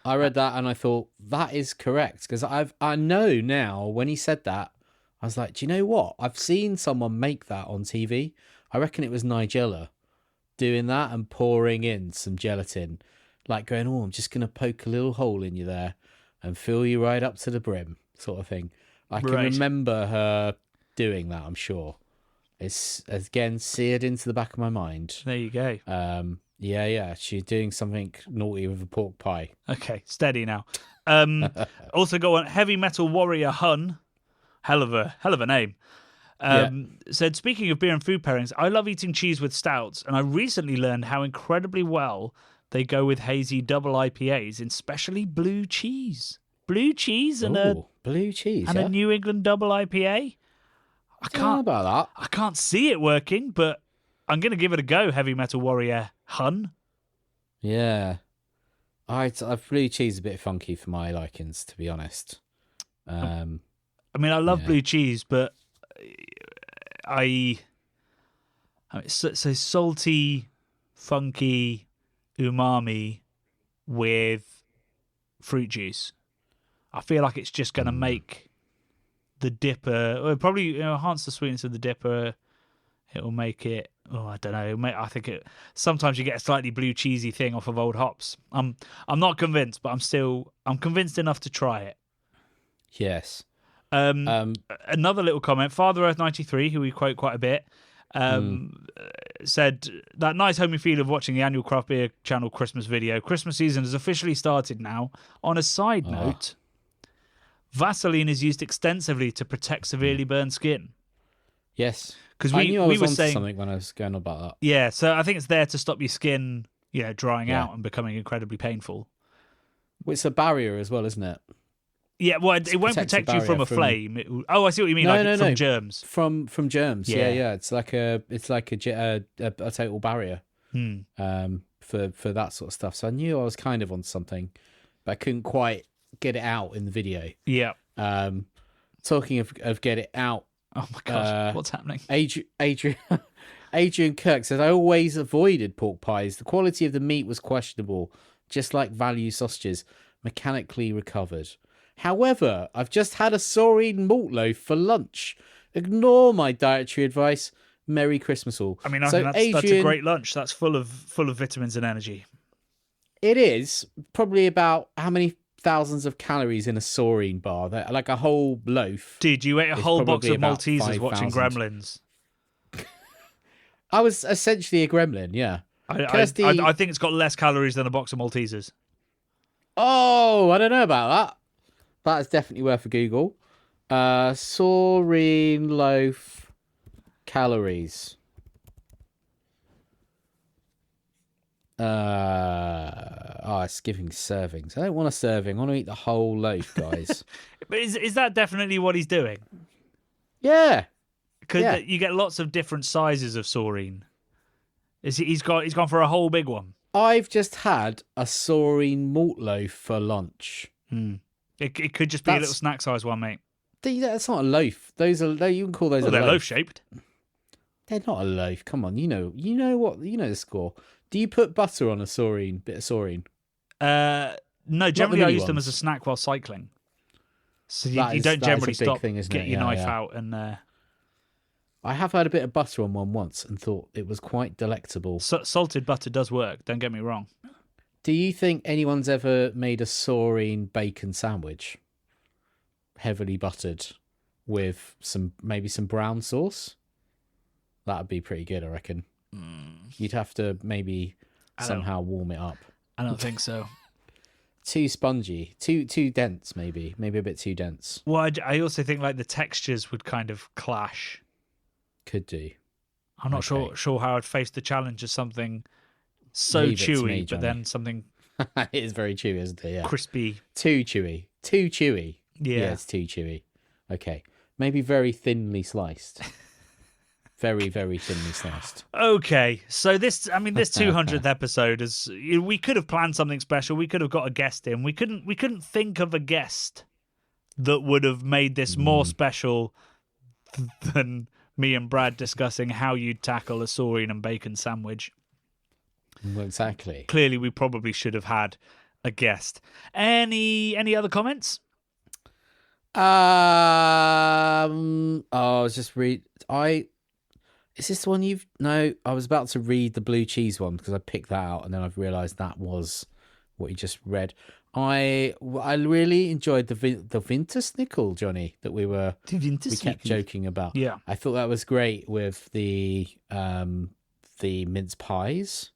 I read that and I thought that is correct, because I know now when he said that, I was like, do you know what? I've seen someone make that on TV. I reckon it was Nigella doing that and pouring in some gelatin, like going, I'm just going to poke a little hole in you there. and fill you right up to the brim, sort of thing. I can
Right.
remember her doing that, I'm sure. It's, again, seared into the back of my mind.
There you go.
Yeah. She's doing something naughty with a pork pie.
Okay, steady now. Also go on Heavy Metal Warrior Hun. Hell of a name. Said, speaking of beer and food pairings, I love eating cheese with stouts, and I recently learned how incredibly well they go with hazy double IPAs, especially blue cheese. Blue cheese and
blue cheese,
a New England double IPA. I
don't know about that.
I can't see it working, but I'm going to give it a go, Heavy Metal Warrior Hun.
Yeah. Blue cheese is a bit funky for my likings, to be honest.
I mean, I love blue cheese, but so salty, funky, umami with fruit juice. I feel like it's just going to make the dipper, or probably enhance the sweetness of the dipper. It will make it. Oh, I don't know. I think it. Sometimes you get a slightly blue cheesy thing off of old hops. I'm not convinced, but I'm convinced enough to try it.
Yes.
Another little comment. Father Earth 93, who we quote quite a bit, said that nice homey feel of watching the annual Craft Beer Channel Christmas video. Christmas season has officially started now. On a side note, Vaseline is used extensively to protect severely burned skin.
Yes.
Because
I knew I was
were
onto
saying
something when I was going on about that.
Yeah, so I think it's there to stop your skin, drying out and becoming incredibly painful.
Well, it's a barrier as well, isn't it?
Yeah, well, it won't protect you from a flame. I see what you mean. From germs.
From germs. Yeah. It's like a total barrier. For that sort of stuff. So I knew I was kind of on something, but I couldn't quite get it out in the video.
Yeah.
Talking of get it out.
Oh my gosh, what's happening?
Adrian Kirk says, I always avoided pork pies. The quality of the meat was questionable, just like value sausages, mechanically recovered. However, I've just had a Soreen malt loaf for lunch. Ignore my dietary advice. Merry Christmas all.
I mean, that's a great lunch. That's full of vitamins and energy.
It is probably about how many thousands of calories in a Soreen bar? Like a whole loaf.
Dude, you ate a whole box of
about
Maltesers
5,000.
watching Gremlins.
I was essentially a gremlin, yeah.
I think it's got less calories than a box of Maltesers.
Oh, I don't know about that. That is definitely worth a Google. Soreen loaf calories. It's giving servings. I don't want a serving. I want to eat the whole loaf, guys.
But is that definitely what he's doing?
Yeah.
Because you get lots of different sizes of Soreen. He's gone for a whole big one.
I've just had a Soreen malt loaf for lunch.
It could just be a little snack size one, mate.
That's not a loaf. You can call those.
Well,
a
they're
loaf.
loaf shaped.
They're not a loaf. Come on, you know the score. Do you put butter on a bit of Soreen?
No, generally I use them as a snack while cycling. So you don't generally stop, get your knife out and.
I have had a bit of butter on one once and thought it was quite delectable.
Salted butter does work. Don't get me wrong.
Do you think anyone's ever made a Soreen bacon sandwich, heavily buttered, with maybe some brown sauce? That'd be pretty good, I reckon. You'd have to maybe somehow warm it up.
I don't think so.
Too spongy, too dense, maybe a bit too dense.
Well, I also think like the textures would kind of clash.
Could do.
I'm not sure how I'd face the challenge of something so chewy, but then something.
It is very chewy, isn't it? Yeah.
Crispy.
Too chewy. Yeah, it's too chewy. Okay, maybe very thinly sliced. Very, very thinly sliced.
Okay, so this 200th episode is. We could have planned something special. We could have got a guest in. We couldn't think of a guest that would have made this more special than me and Brad discussing how you'd tackle a Soreen and bacon sandwich.
Well, exactly.
Clearly, we probably should have had a guest. Any other comments?
I'll just read. Is this the one you've? No, I was about to read the blue cheese one because I picked that out and then I've realised that was what you just read. I really enjoyed the Wintersnickel, Johnny, that we kept joking about.
Yeah.
I thought that was great with the mince pies.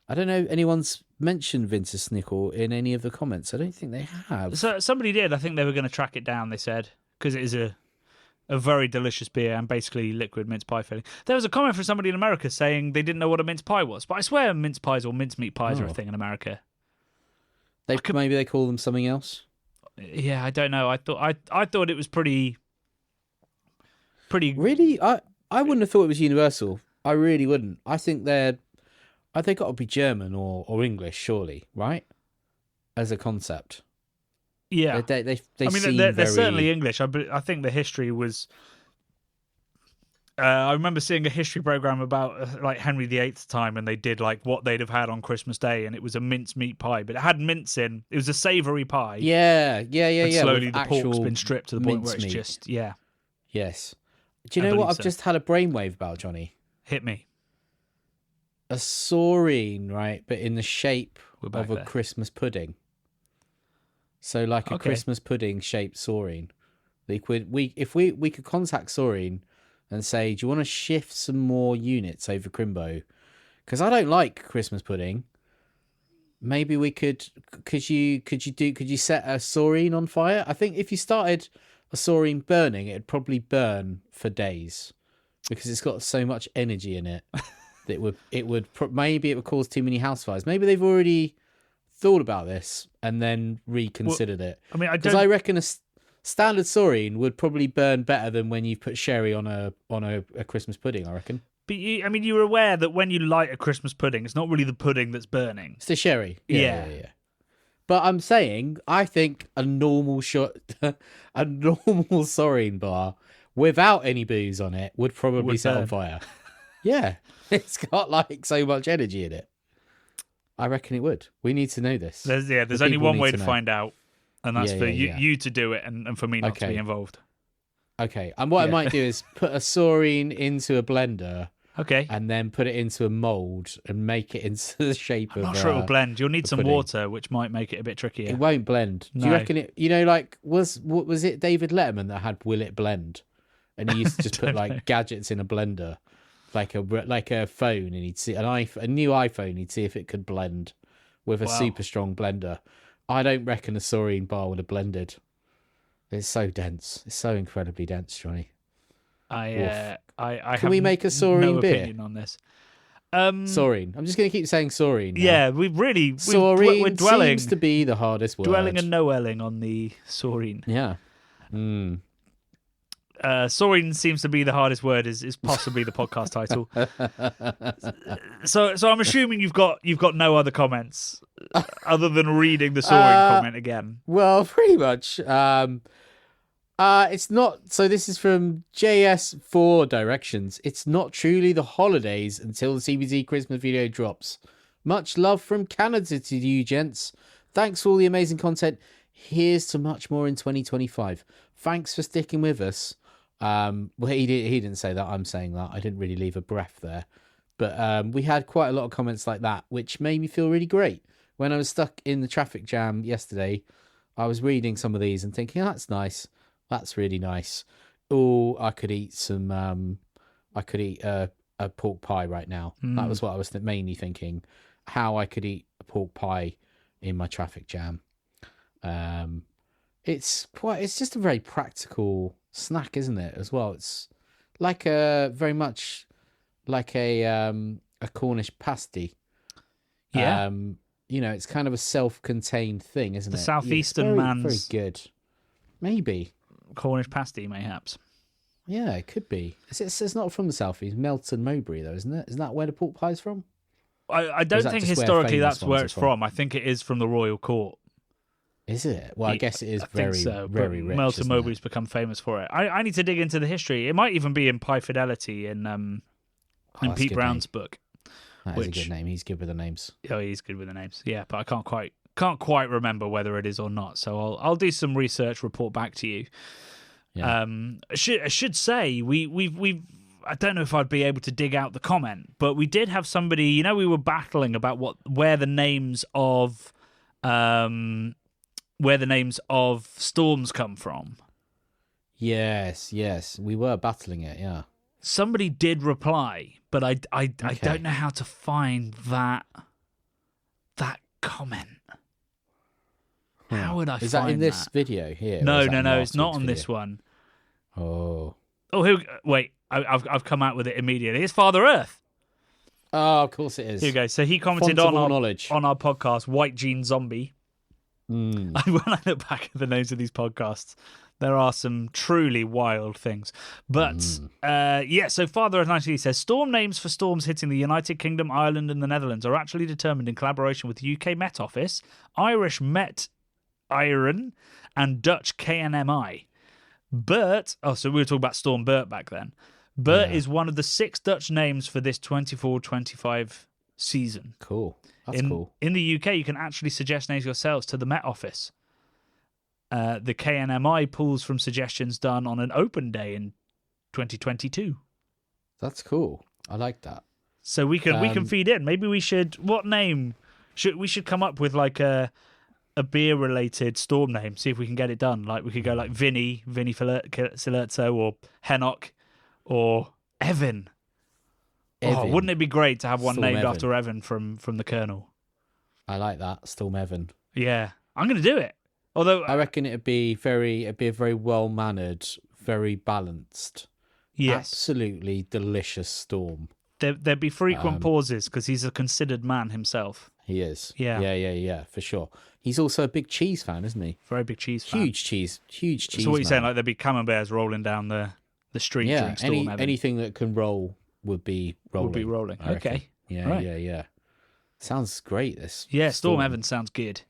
I don't know if anyone's mentioned Wintersnickel in any of the comments. I don't think they have.
So somebody did. I think they were going to track it down. They said because it is a very delicious beer and basically liquid mince pie filling. There was a comment from somebody in America saying they didn't know what a mince pie was, but I swear mince pies or mincemeat pies are a thing in America.
Maybe they call them something else.
Yeah, I don't know. I thought it was pretty.
Really, I wouldn't have thought it was universal. I really wouldn't. I think they got to be German or English, surely, right? As a concept.
Yeah,
they
I mean, they're certainly English. I think the history was. I remember seeing a history program about like Henry VIII's time, and they did like what they'd have had on Christmas Day, and it was a mincemeat pie, but it had mince in. It was a savoury pie.
Yeah.
And slowly the pork's been stripped to the point where it's just
Yes. Do you know what I've just had a brainwave about, Johnny?
Hit me.
A Soreen, right? But in the shape of a
there.
Christmas pudding. So like a Christmas pudding shaped Soreen. If we could contact Soreen and say, do you want to shift some more units over Crimbo? Because I don't like Christmas pudding. Maybe we could you set a Soreen on fire? I think if you started a Soreen burning, it'd probably burn for days because it's got so much energy in it that maybe it would cause too many house fires. Maybe they've already thought about this and then reconsidered it.
I mean,
I reckon a standard Soreen would probably burn better than when you put sherry on a Christmas pudding, I reckon.
But you're aware that when you light a Christmas pudding, it's not really the pudding that's burning.
It's the sherry.
Yeah.
But I'm saying, I think a normal Soreen bar without any booze on it would probably set on fire. Yeah, it's got like so much energy in it. I reckon it would. We need to know this.
There's only one way to find out, and that's for you to do it, and for me not to be involved.
Okay, and what I might do is put a Soreen into a blender.
Okay.
And then put it into a mould and make it into the shape of.
I'm not sure it'll blend. You'll need some
pudding.
water, which might make it a bit trickier.
It won't blend.
No.
Do you reckon it? You know, like was it David Letterman that had "Will It Blend"? And he used to just put like gadgets in a blender, like a phone, and he'd see a new iPhone. He'd see if it could blend with a super strong blender. I don't reckon a Soreen bar would have blended. It's so dense. It's so incredibly dense, Johnny.
Can
we make a Soreen beer?
Opinion on this.
Soreen. I'm just going to keep saying Soreen. Now.
Yeah, we're dwelling.
Seems to be the hardest word.
Dwelling and Noelling on the Soreen.
Yeah.
Soreen seems to be the hardest word is possibly the podcast title. So I'm assuming you've got no other comments other than reading the Soreen comment again.
Well, pretty much. It's not. So this is from JS4 Directions. It's not truly the holidays until the CBZ Christmas video drops. Much love from Canada to you, gents. Thanks for all the amazing content. Here's to much more in 2025. Thanks for sticking with us. Well, he didn't say that. I'm saying that. I didn't really leave a breath there. But we had quite a lot of comments like that, which made me feel really great. When I was stuck in the traffic jam yesterday, I was reading some of these and thinking, oh, that's nice. That's really nice. Oh, I could eat some. I could eat a pork pie right now. That was what I was mainly thinking. How I could eat a pork pie in my traffic jam. It's just a very practical snack, isn't it? As well, it's like very much like a Cornish pasty.
Yeah.
It's kind of a self-contained thing, isn't it?
The southeastern man's
very good. Maybe
Cornish pasty, mayhaps.
Yeah, it could be. It's not from the southeast. Melton Mowbray, though, isn't it? Isn't that where the pork pie's from?
I don't think historically that's where it's from. I think it is from the royal court.
Is it? Well, I guess it is very rich.
Melton Mowbray's become famous for it. I need to dig into the history. It might even be in Pie Fidelity in Pete Brown's book.
That is a good name. He's good with the names.
Oh, he's good with the names. Yeah, but I can't quite remember whether it is or not. So I'll do some research, report back to you.
Yeah.
I should say we've I don't know if I'd be able to dig out the comment, but we did have somebody. We were battling about where the names of where the names of storms come from.
Yes, we were battling it, yeah.
Somebody did reply, but I don't know how to find that comment. How would I find that?
Is that in this video here?
No, it's not on this one.
Oh,
wait, I've come out with it immediately. It's Father Earth.
Oh, of course it is.
Here you go. So he commented on our podcast, White Gene Zombie. When I look back at the names of these podcasts, there are some truly wild things. But, so Father Earth 93 says, storm names for storms hitting the United Kingdom, Ireland and the Netherlands are actually determined in collaboration with the UK Met Office, Irish Met Iron, and Dutch KNMI. Bert, so we were talking about Storm Bert back then. Bert is one of the 6 Dutch names for this 24-25 season.
Cool. That's cool.
In the UK, you can actually suggest names yourselves to the Met Office. The KNMI pulls from suggestions done on an open day in 2022.
That's cool. I like that.
So we can feed in. Maybe we should. What name should we come up with? Like a beer related storm name. See if we can get it done. Like we could go like Vinny Silerzo, or Henok, or Evan. Oh, wouldn't it be great to have one
Storm
named
Evan.
after Evan from the Colonel?
I like that. Storm Evan.
Yeah, I'm going to do it. Although
I reckon it'd be a very well mannered, very balanced, absolutely delicious storm.
There'd be frequent pauses because he's a considered man himself.
He is.
Yeah,
for sure. He's also a big cheese fan, isn't he?
Very big cheese fan.
Huge cheese.
So what you're saying, like there'd be camemberts rolling down the street during Storm Evan?
Anything that can roll would be rolling.
Would be rolling. Okay.
Yeah,
right.
yeah. Sounds great, this.
Yeah, Storm Evan sounds good.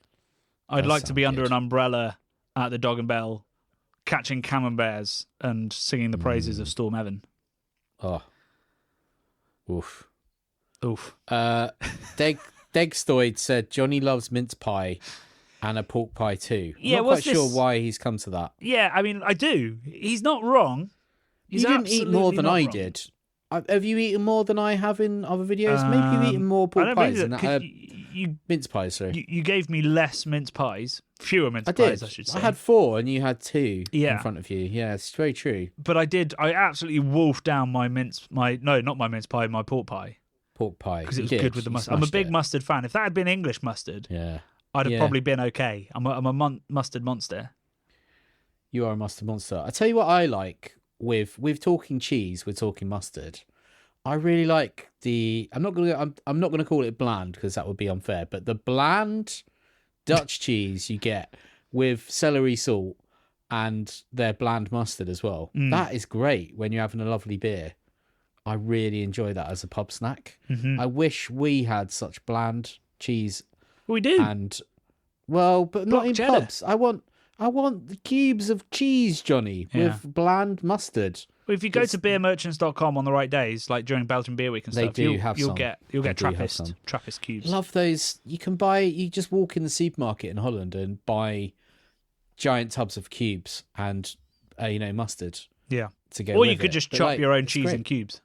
I'd like to be under an umbrella at the Dog and Bell, catching camemberts and singing the praises of Storm Evan.
Oh. Oof. Degstoid said Johnny loves mince pie and a pork pie too. I'm not quite sure why he's come to that.
Yeah, I mean, I do. He's not wrong.
You didn't eat more than I did. Have you eaten more than I have in other videos? Maybe you've eaten more pork pies than mince pies. Sorry,
you gave me less mince pies, fewer mince pies. I should say.
I had 4 and you had 2 in front of you. Yeah, it's very true.
But I absolutely wolfed down my pork pie.
Pork pie
because it was good with the mustard. I'm a big mustard fan. If that had been English mustard, I'd have probably been okay. I'm a mustard monster.
You are a mustard monster. I tell you what I like. With talking cheese, we're talking mustard. I really like I'm not gonna call it bland because that would be unfair, but the bland Dutch cheese you get with celery salt and their bland mustard as well. That is great when you're having a lovely beer. I really enjoy that as a pub snack. I wish we had such bland cheese.
We do.
But not in pubs. I want the cubes of cheese, Johnny, with bland mustard.
Well, if you go to beermerchants.com on the right days, like during Belgian Beer Week and stuff, you'll get Trappist cubes.
Love those. You just walk in the supermarket in Holland and buy giant tubs of cubes and mustard.
Yeah.
To go
or
with
you could just chop your own cheese in cubes.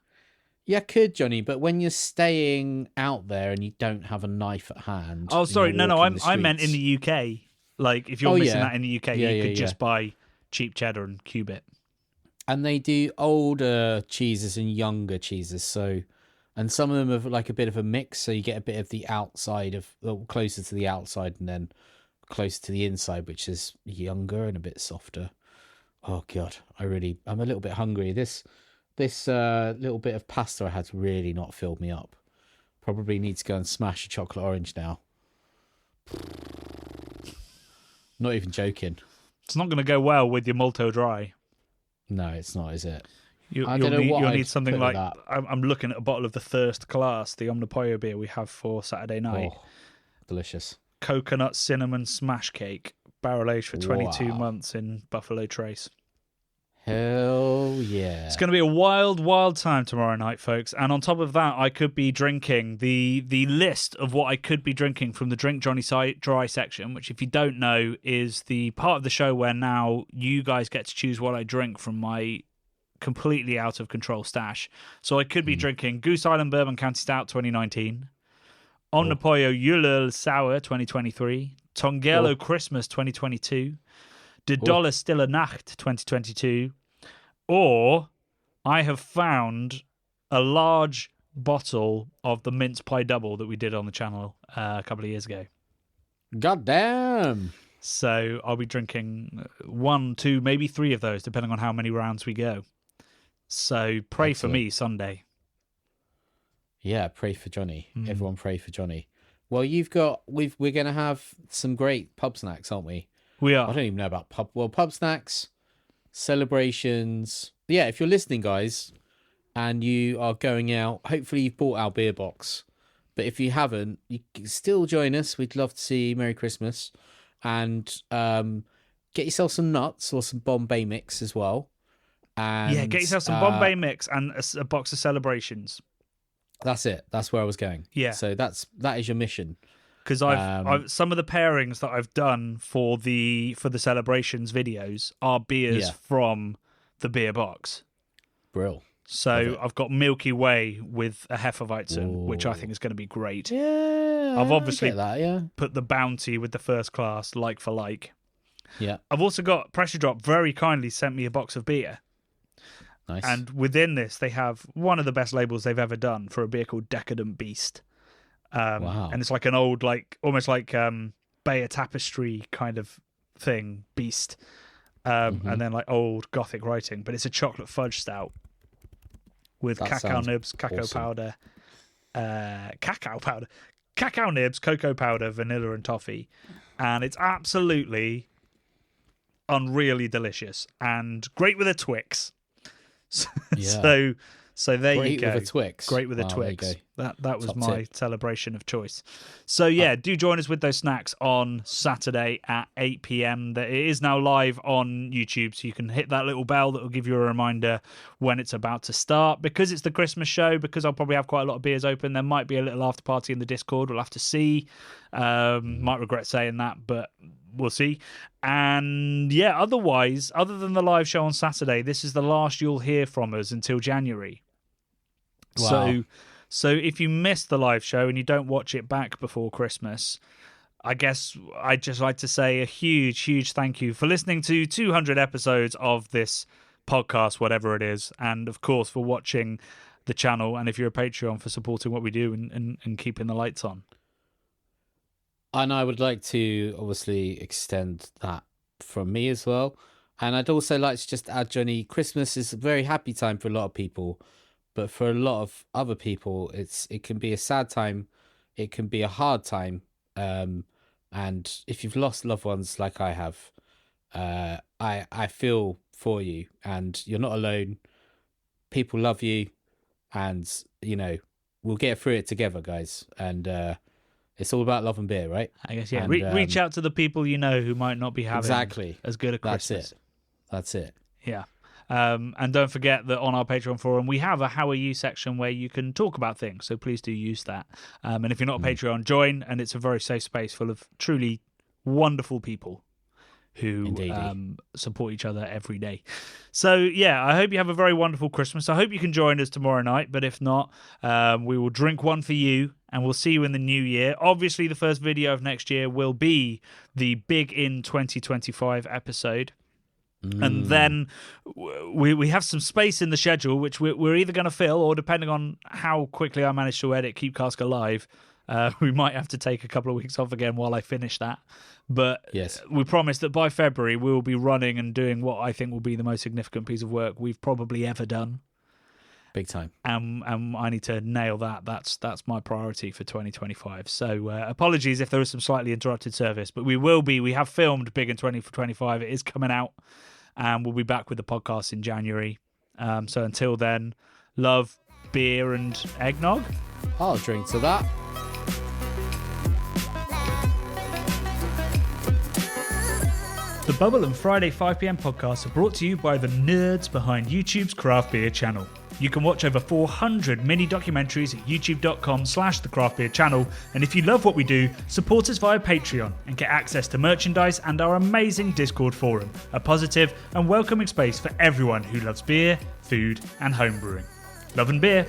Yeah, I could, Johnny, but when you're staying out there and you don't have a knife at hand.
Oh, sorry, I meant in the UK. Like, if you're missing that in the UK, you could just buy cheap cheddar and cube it.
And they do older cheeses and younger cheeses, and some of them have like a bit of a mix, so you get a bit of the outside closer to the outside and then closer to the inside, which is younger and a bit softer. Oh God, I'm a little bit hungry. This little bit of pasta I had really not filled me up. Probably need to go and smash a chocolate orange now. Not even joking.
It's not going to go well with your Molto Dry.
No, it's not, is it?
You'll need something like that. I'm looking at a bottle of the Thirst Class, the Omnipollo beer we have for Saturday night.
Oh, delicious.
Coconut cinnamon smash cake, barrel aged for 22 months in Buffalo Trace.
Hell yeah.
It's going to be a wild, wild time tomorrow night, folks. And on top of that, I could be drinking the list of what I could be drinking from the Drink Johnny Dry section, which, if you don't know, is the part of the show where now you guys get to choose what I drink from my completely out of control stash. So I could be drinking Goose Island Bourbon County Stout 2019, Omnipollo Yule Sour 2023, Tongelo Christmas 2022, De Dollar Stille Nacht 2022, or I have found a large bottle of the mince pie double that we did on the channel a couple of years ago.
God damn.
So I'll be drinking 1, 2, maybe 3 of those, depending on how many rounds we go. So pray for me Sunday.
Yeah, pray for Johnny. Everyone pray for Johnny. Well, we're going to have some great pub snacks, aren't we?
We are.
I don't even know about pub snacks, celebrations. Yeah, if you're listening, guys, and you are going out, hopefully you've bought our beer box. But if you haven't, you can still join us. We'd love to see you. Merry Christmas. And get yourself some nuts or some Bombay mix as well. And,
get yourself some Bombay mix and a box of celebrations.
That's it. That's where I was going.
Yeah.
So that is your mission.
Because I've some of the pairings that I've done for the celebrations videos are beers from the beer box.
Brill.
So I've got Milky Way with a Hefeweizen, which I think is going to be great.
Yeah.
I've obviously
that,
put the Bounty with the first class, like for like.
Yeah.
I've also got Pressure Drop very kindly sent me a box of beer.
Nice.
And within this, they have one of the best labels they've ever done for a beer called Decadent Beast.
Wow.
And it's like an old, almost like Bayer Tapestry kind of thing, Beast. And then like old Gothic writing. But it's a chocolate fudge stout with cacao nibs, cacao powder, cacao nibs, cocoa powder, vanilla and toffee. And it's absolutely unreally delicious and great with a Twix.
Yeah.
So there
Great
you go.
with a Twix.
Great with a
Wow,
Twix. That was
Top
my
tip.
celebration of choice. So yeah, do join us with those snacks on Saturday at 8 p.m. It is now live on YouTube, so you can hit that little bell that will give you a reminder when it's about to start. Because it's the Christmas show, because I'll probably have quite a lot of beers open, there might be a little after party in the Discord. We'll have to see. Might regret saying that, but we'll see. And yeah, otherwise, other than the live show on Saturday, this is the last you'll hear from us until January.
Wow.
So if you missed the live show and you don't watch it back before Christmas, I guess I'd just like to say a huge, huge thank you for listening to 200 episodes of this podcast, whatever it is, and of course for watching the channel, and if you're a Patreon, for supporting what we do and keeping the lights on.
And I would like to obviously extend that from me as well. And I'd also like to just add, Johnny, Christmas is a very happy time for a lot of people. But for a lot of other people, it can be a sad time. It can be a hard time. And if you've lost loved ones like I have, I feel for you. And you're not alone. People love you. And, we'll get through it together, guys. And it's all about love and beer, right?
I guess, yeah.
And,
reach out to the people you know who might not be having as good a Christmas.
That's it.
Yeah. And don't forget that on our Patreon forum, we have a How Are You section where you can talk about things. So please do use that. And if you're not a Patreon, join. And it's a very safe space full of truly wonderful people who support each other every day. So, yeah, I hope you have a very wonderful Christmas. I hope you can join us tomorrow night. But if not, we will drink one for you. And we'll see you in the new year. Obviously, the first video of next year will be the Big In 2025 episode. And then we have some space in the schedule, which we're either going to fill, or depending on how quickly I manage to edit Keep Cask Alive, we might have to take a couple of weeks off again while I finish that. But
yes,
we promise that by February we will be running and doing what I think will be the most significant piece of work we've probably ever done.
Big time.
And I need to nail that. That's my priority for 2025. So apologies if there is some slightly interrupted service, but we have filmed Big in 2025. It is coming out, and we'll be back with the podcast in January. So until then, love, beer, and eggnog.
I'll drink to that.
The Bubble and Friday 5pm podcasts are brought to you by the nerds behind YouTube's craft beer channel. You can watch over 400 mini documentaries at youtube.com/the craft beer channel. And if you love what we do, support us via Patreon and get access to merchandise and our amazing Discord forum, a positive and welcoming space for everyone who loves beer, food, and homebrewing. Love and beer.